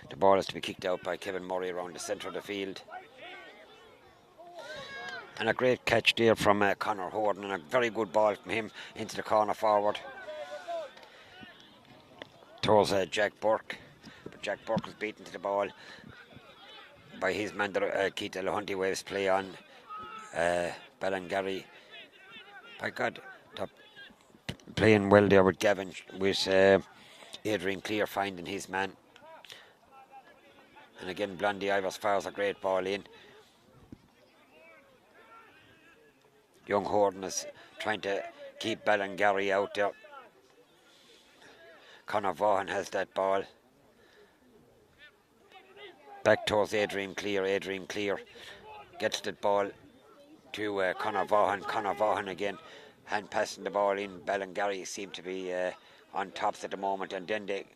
The ball is to be kicked out by Kevin Murray around the centre of the field. And a great catch there from Conor Horton, and a very good ball from him into the corner forward. Towards Jack Burke. But Jack Burke was beaten to the ball by his man, Keith Delahunty waves play on Ballingarry. By God, they're playing well there with Gavin, with Adrian Clear finding his man. And again, Blondie Ivers fires a great ball in. Young Horton is trying to keep Ballingarry out there. Conor Vaughan has that ball. Back towards Adrian Clear. Adrian Clear gets the ball to Conor Vaughan. Conor Vaughan again hand passing the ball in. Ballingarry seem to be on tops at the moment, and then they...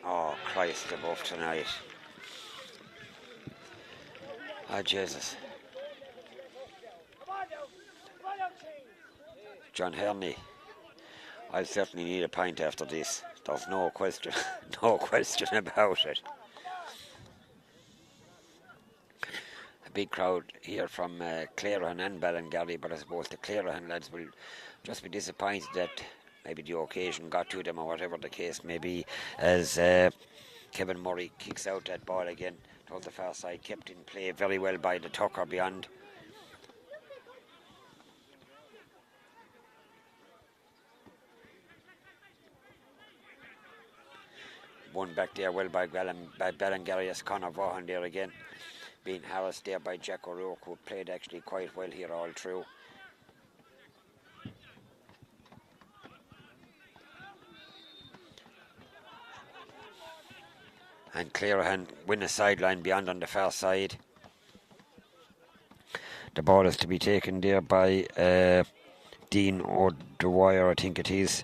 Oh, Christ above tonight. Oh, Jesus. John Herney, I'll certainly need a pint after this. There's no question, no question about it. A big crowd here from Clarehan and Ballingarry, but I suppose the Clarehan lads will just be disappointed that maybe the occasion got to them or whatever the case may be, as Kevin Murray kicks out that ball again towards the far side, kept in play very well by the Tucker beyond. One back there well by Ballingarry as Conor Vaughan there again, being harassed there by Jack O'Rourke, who played actually quite well here all through. And Clarehan win a sideline beyond on the far side. The ball is to be taken there by Dean O'Dwyer, I think it is.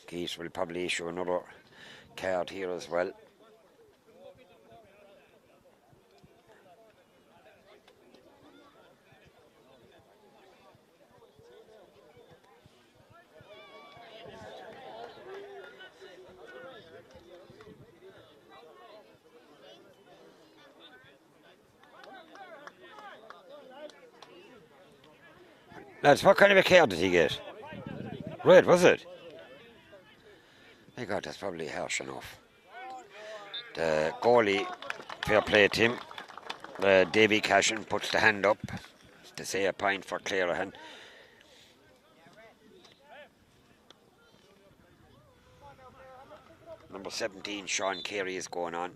Keith will probably issue another card here as well. Lads, what kind of a card did he get? Red, was it? My God, that's probably harsh enough. The goalie, fair play to him. Davy Cashin puts the hand up to say a point for Clarehan. Number 17, Sean Carey, is going on.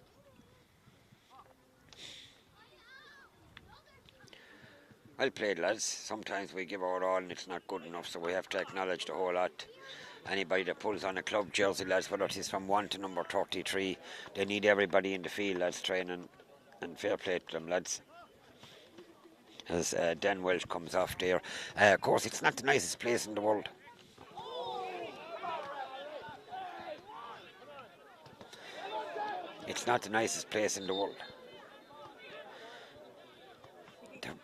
Well played, lads. Sometimes we give our all and it's not good enough, so we have to acknowledge the whole lot. Anybody that pulls on a club jersey, lads, whether it is from 1 to number 33, they need everybody in the field, lads, training, and fair play to them, lads. As Dan Welsh comes off there. Of course, it's not the nicest place in the world. It's not the nicest place in the world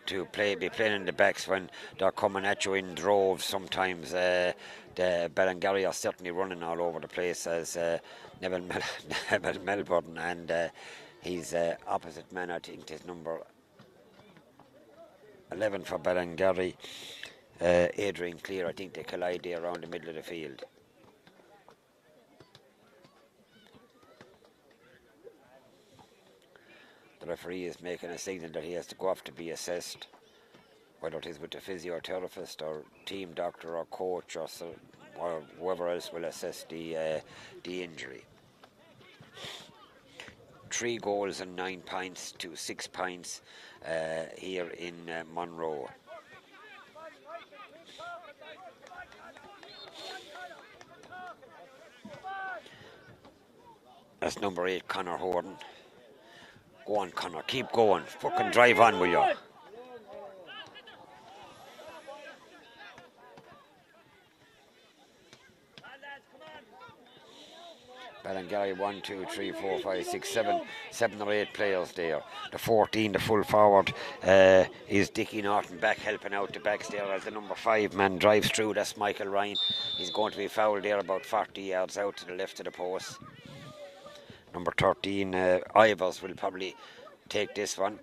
to be playing in the backs when they're coming at you in droves. Sometimes the Ballingarry are certainly running all over the place, as Neville Melbourne and his opposite man, I think is number 11 for Ballingarry, Adrian Clear. I think they collide there around the middle of the field. The referee is making a signal that he has to go off to be assessed, whether it is with the physiotherapist or team doctor or coach or whoever else will assess the injury. 3 goals and 9 pints to 6 pints here in Monroe. That's number 8, Conor Horton. Go on, Conor, keep going. Fucking drive on, will you? Ballingarry 1, 2, 3, 4, 5, 6, 7 or 8 players there. The 14, the full forward, is Dickie Norton back helping out the backs there as the number 5 man drives through. That's Michael Ryan. He's going to be fouled there about 40 yards out to the left of the post. Number 13, Ivers will probably take this one.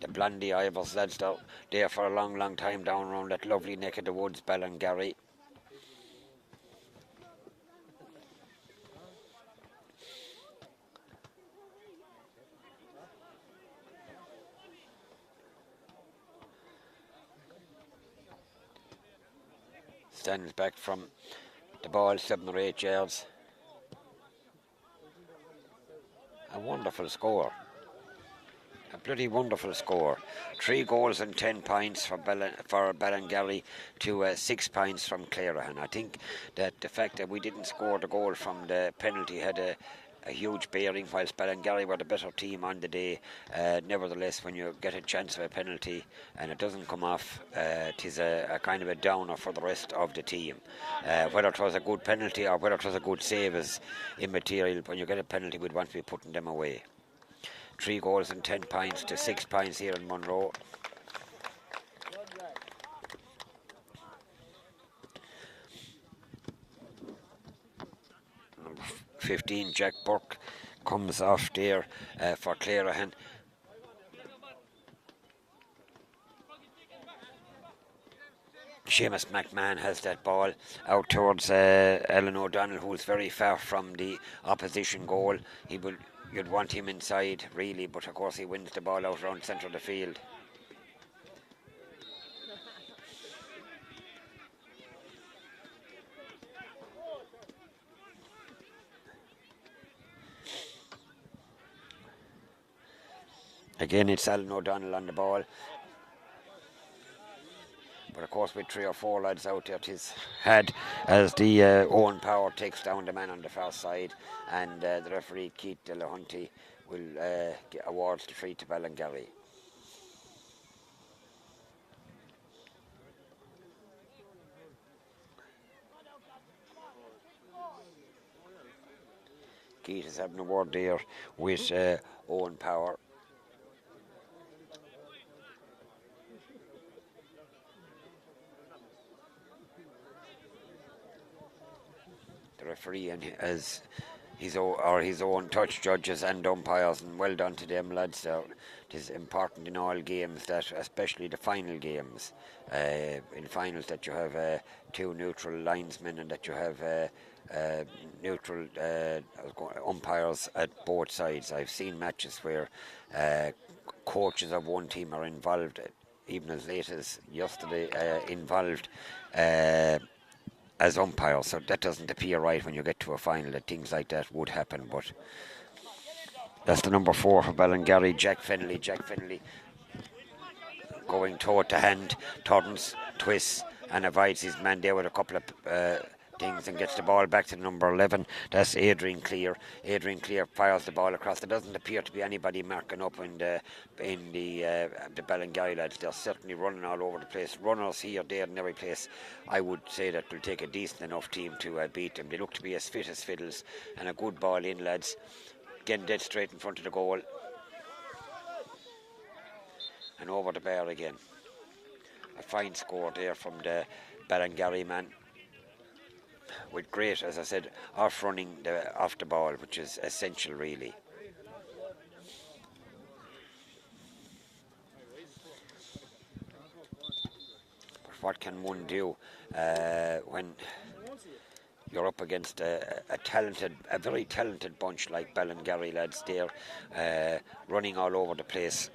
The Blondie Ivers lads there for a long time down around that lovely neck of the woods, Ballingarry. Stands back from the ball 7 or 8 yards. A wonderful score. A bloody wonderful score. 3 goals and 10 points for Ballingarry to 6 points from Clarehan. I think that the fact that we didn't score the goal from the penalty had a huge bearing, whilst Ballingarry were the better team on the day. Nevertheless, when you get a chance of a penalty and it doesn't come off, it is a kind of a downer for the rest of the team. Whether it was a good penalty or whether it was a good save is immaterial. When you get a penalty, we'd want to be putting them away. 3 goals and 10 points to 6 points here in Monroe. Number 15, Jack Burke, comes off there for Clarehan. Seamus McMahon has that ball out towards Alan O'Donnell, who's very far from the opposition goal. You'd want him inside, really, but of course he wins the ball out around centre of the field. Again, it's Alan O'Donnell on the ball. But of course, with 3 or 4 lads out there, it's had as the Owen Power takes down the man on the far side, and the referee Keith Delahunty will awards the free to Ballingarry. Keith is having a word there with Owen Power. The referee and as his own touch judges and umpires, and well done to them lads. It is important in all games, that especially the final games, in finals, that you have 2 neutral linesmen and that you have neutral umpires at both sides. I've seen matches where coaches of one team are involved, even as late as yesterday, involved as umpires, so that doesn't appear right when you get to a final, that things like that would happen. But that's the number 4 for Ballingarry, Jack Fennelly. Jack Fennelly going toe to hand, turns, twists and avoids his man there with a couple of things and gets the ball back to number 11. That's Adrian Clear. Adrian Clear fires the ball across. There doesn't appear to be anybody marking up in the Ballingarry lads. They're certainly running all over the place. Runners here, there and every place. I would say that will take a decent enough team to beat them. They look to be as fit as fiddles, and a good ball in, lads. Getting dead straight in front of the goal. And over the bar again. A fine score there from the Ballingarry man, with great, as I said, off the ball, which is essential really. But what can one do when you're up against a very talented bunch like Ballingarry lads there, running all over the place.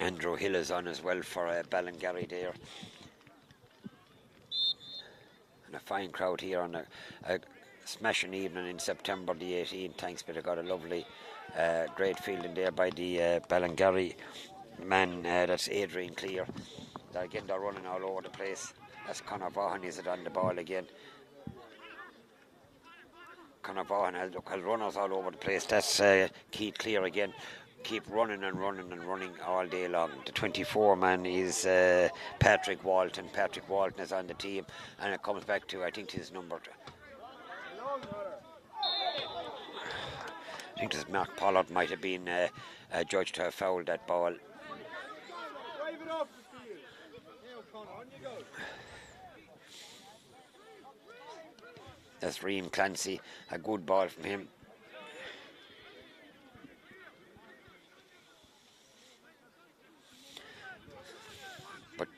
Andrew Hill is on as well for Ballingarry there. And a fine crowd here on a smashing evening in September the 18th. Thanks be to God, a lovely, great fielding there by the Ballingarry man, that's Adrian Clear. Again, they're running all over the place. That's Conor Vaughan, is it on the ball again? Conor Vaughan has runners all over the place. That's Keith Clear again. Keep running and running and running all day long. The 24 man is Patrick Walton. Patrick Walton is on the team, and it comes back to, I think, his number. I think this Mark Pollard might have been judged to have fouled that ball. That's Reem Clancy, a good ball from him. But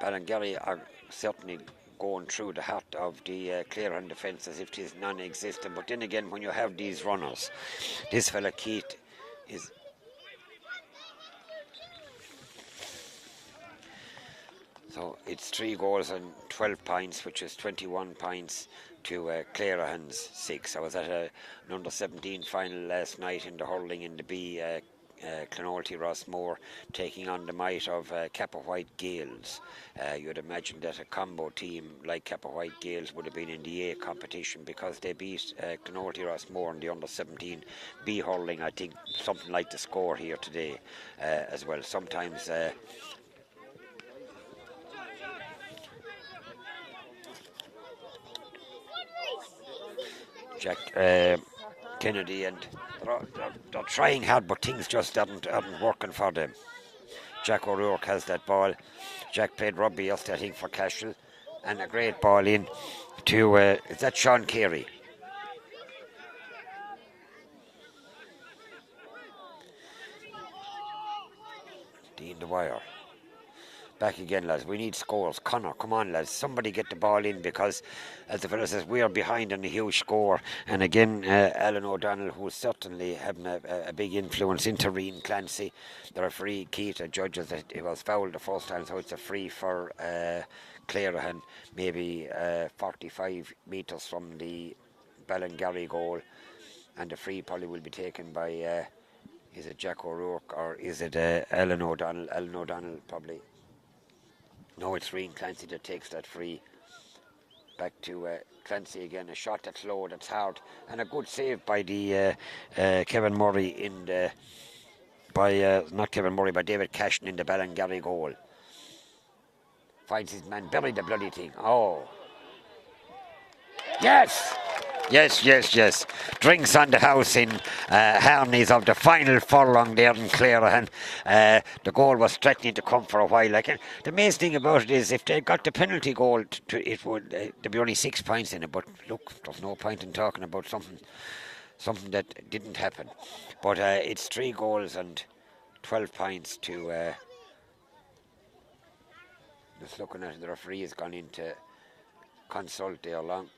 Ballingarry are certainly going through the heart of the Clarehan defence as if it is non-existent. But then again, when you have these runners, this fella Keith is... So it's 3 goals and 12 points, which is 21 points to Clarehan's 6. I was at an under-17 final last night in the hurling in the B, Clonoulty Rossmore taking on the might of Kappa White Gales. You'd imagine that a combo team like Kappa White Gales would have been in the A competition because they beat Clonoulty Rossmore in the under-17 B hurling. I think something like the score here today as well. Sometimes... Jack Kennedy, and they're trying hard, but things just aren't working for them. Jack O'Rourke has that ball. Jack played rugby yesterday, I think, for Cashel, and a great ball in to, is that Sean Carey? Dean Dwyer. Back again, lads. We need scores. Connor, come on, lads. Somebody get the ball in because, as the fellow says, we are behind on a huge score. And again, Alan O'Donnell, who's certainly having a big influence into Reem Clancy. The referee, Keith, judges that it was fouled the first time, so it's a free for Clarehan, maybe 45 metres from the Ballingarry goal. And the free probably will be taken by, is it Jack O'Rourke or is it Alan O'Donnell? Alan O'Donnell, probably. No, it's Reem Clancy that takes that free. Back to Clancy again. A shot that's low, that's hard, and a good save by the Kevin Murray in the not Kevin Murray, but David Cashin in the Ballingarry goal. Finds his man, buried the bloody thing. Oh, yes. Yes. Drinks on the house in Harneys of the final furlong there in Clarehan. The goal was threatening to come for a while. The amazing thing about it is if they got the penalty goal, it would there'd be only 6 points in it. But look, there's no point in talking about something that didn't happen. But it's 3 goals and 12 points to... just looking at it, the referee has gone in to consult there long.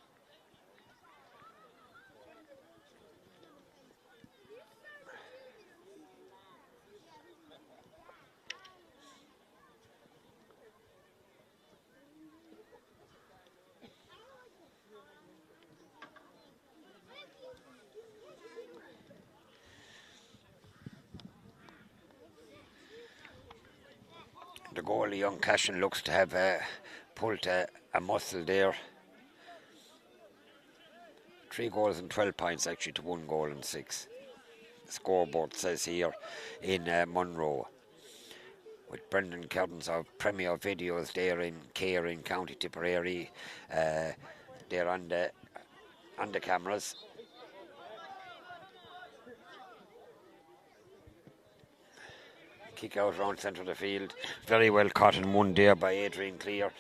The goalie, young Cashin, looks to have pulled a muscle there. 3 goals and 12 points actually to 1 goal and 6. The scoreboard says here in Munro. With Brendan Curtins of Premier Videos there in Cahir in County Tipperary. They're on the cameras. Kick out around centre of the field. Very well caught and won there by Adrian Clear.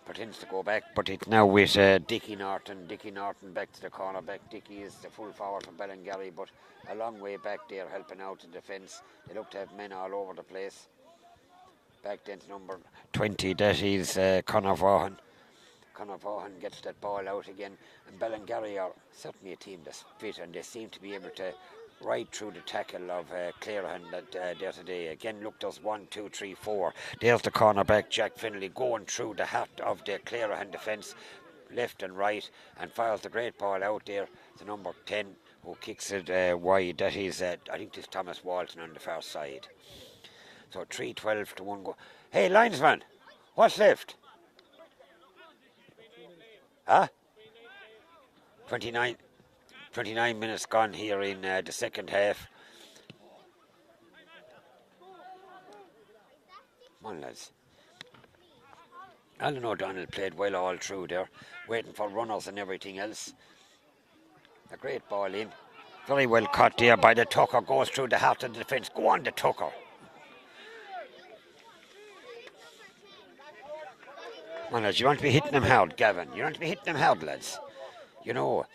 Pretends to go back, but it's now with Dickie Norton. Dickie Norton back to the corner back. Dickie is the full forward for Ballingarry, but a long way back there helping out the defence. They look to have men all over the place. Back then to number 20, that is Conor Vaughan. Conor Vaughan gets that ball out again, and Ballingarry are certainly a team that's fit, and they seem to be able to ride through the tackle of Clarehan there today. Again, look, there's 1, 2, 3, 4. There's the cornerback, Jack Finlay, going through the heart of the Clarehan defence, left and right, and fires the great ball out there to number 10, who kicks it wide. That is, I think it's Thomas Walton on the far side. So 3-12 to 1 goal. Hey, linesman, what's left? Huh? 29 minutes gone here in the second half. Come on, lads. Alan O'Donnell played well all through there, waiting for runners and everything else. A great ball in. Very well caught there by the Tucker. Goes through the heart of the defence. Go on, the Tucker. Well, lads, you want to be hitting them hard, Gavin. You want to be hitting them hard, lads. You know,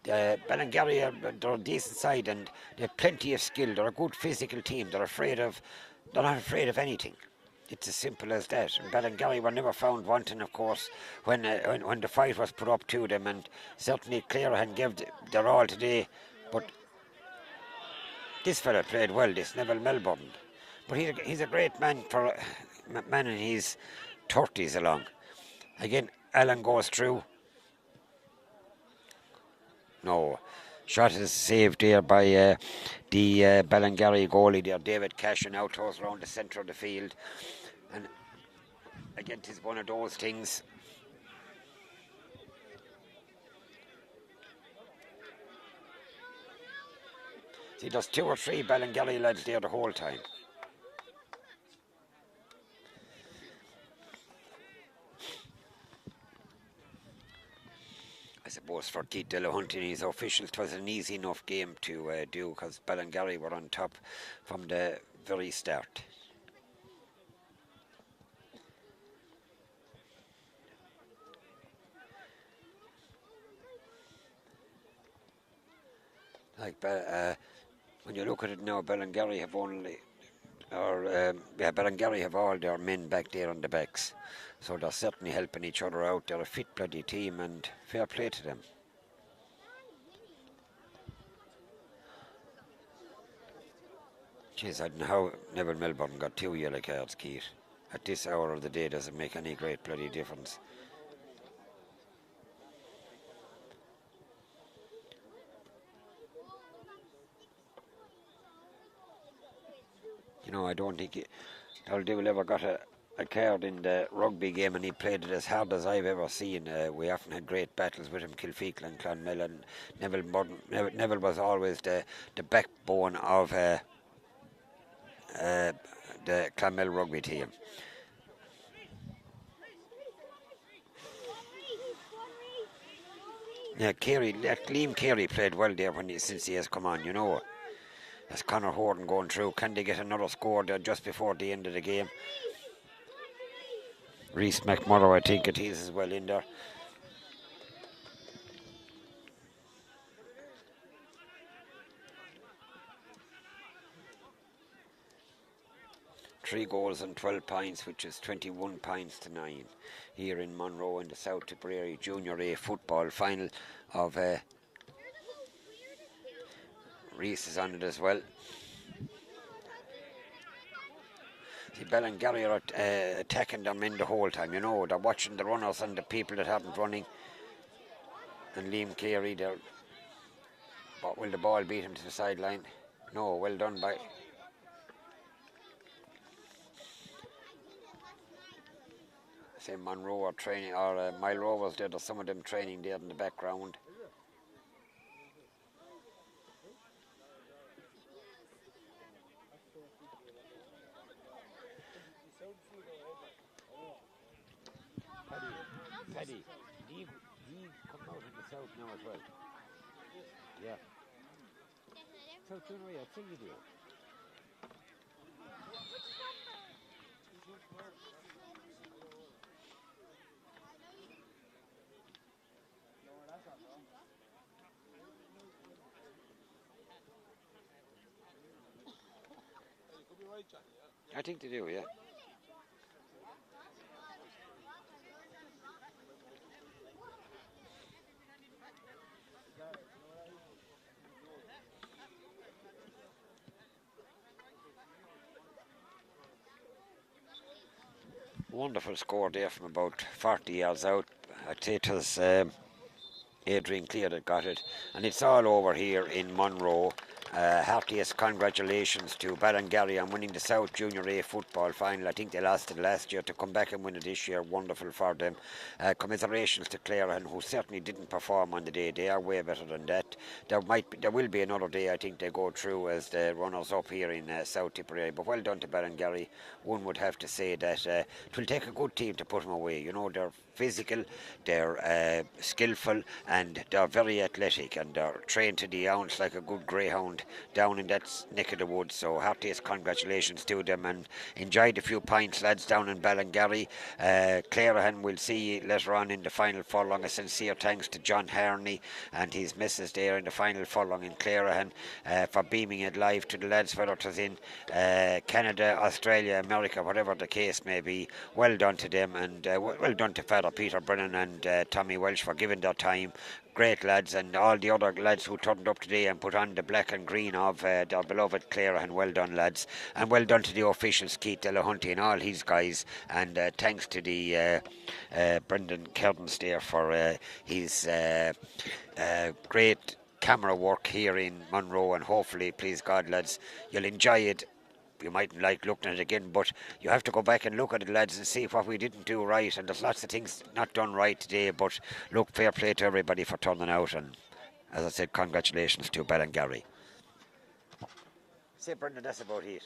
Ballingarry they're a decent side and they have plenty of skill. They're a good physical team. They're not afraid of anything. It's as simple as that. And Ballingarry were never found wanting, of course, when the fight was put up to them. And certainly Clarehan gave their all today. But this fella played well, this Neville Melbourne. But he's a great man for a man in his 30s along. Again, Allen goes through. No. Shot is saved there by the Ballingarry goalie there, David Cashin, out towards around the centre of the field. And again, it is one of those things. See, there's 2 or 3 Ballingarry lads there the whole time. I suppose for Keith Delahunt and his officials, it was an easy enough game to do, because Ballingarry were on top from the very start. Like, when you look at it now, Ballingarry have Ballingarry have all their men back there on the backs. So they're certainly helping each other out. They're a fit bloody team, and fair play to them. Jeez, I don't know how Neville Melbourne got 2 yellow cards, Keith. At this hour of the day doesn't make any great bloody difference. You know, I don't think Dowell ever got a card in the rugby game, and he played it as hard as I've ever seen. We often had great battles with him, Kilfeacle and Clonmel, and Neville was always the backbone of the Clonmel rugby team. Yeah, Liam Carey played well there since he has come on, you know. That's Conor Horton going through. Can they get another score there just before the end of the game? Reese McMurrow, I think it is, as well in there. Three goals and 12 points, which is 21 points to 9 here in Monroe in the South Tipperary Junior A football final of Reese is on it as well. See, Ballingarry are attacking them in the whole time, you know. They're watching the runners and the people that haven't running. And Liam Carey there. But will the ball beat him to the sideline? No, well done by... Say Monroe are training, or Mile Rovers there, there's some of them training there in the background. Paddy, he come out in the south now as well. Yeah. South Junior, I think you do. I think they do, yeah. Wonderful score there from about 40 yards out. I'd say it was Adrian Clear that got it, and it's all over here in Monroe. Heartiest congratulations to Ballingarry on winning the South Junior A football final. I think they lost it last year. To come back and win it this year, wonderful for them. Commiserations to Clarehan, who certainly didn't perform on the day. They are way better than that. There will be another day, I think, they go through as the runners up here in South Tipperary. But well done to Ballingarry. One would have to say that it will take a good team to put them away. You know, they're physical, they're skillful, and they're very athletic, and they're trained to the ounce like a good greyhound down in that neck of the woods. So heartiest congratulations to them, and enjoyed a few pints, lads, down in Ballingarry. Clarehan will see you later on in the final furlong. A sincere thanks to John Harney and his missus there in the final furlong in Clarehan for beaming it live to the lads, whether it was in Canada, Australia, America, whatever the case may be. Well done to them, and well done to Father Peter Brennan and Tommy Welsh for giving their time. Great lads, and all the other lads who turned up today and put on the black and green of their beloved Clarehan. Well done, lads, and well done to the officials, Keith Delahunty and all his guys, and thanks to the Brendan Kearns there for his great camera work here in Monroe, and hopefully, please God, lads, you'll enjoy it. You mightn't like looking at it again, but you have to go back and look at it, lads, and see what we didn't do right. And there's lots of things not done right today, but look, fair play to everybody for turning out. And as I said, congratulations to Ballingarry. Say, Brendan, that's about it.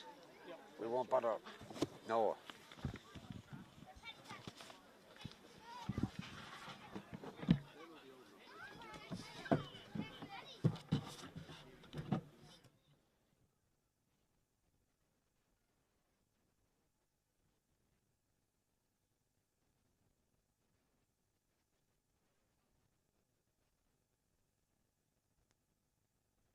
Yep. We won't bother. No.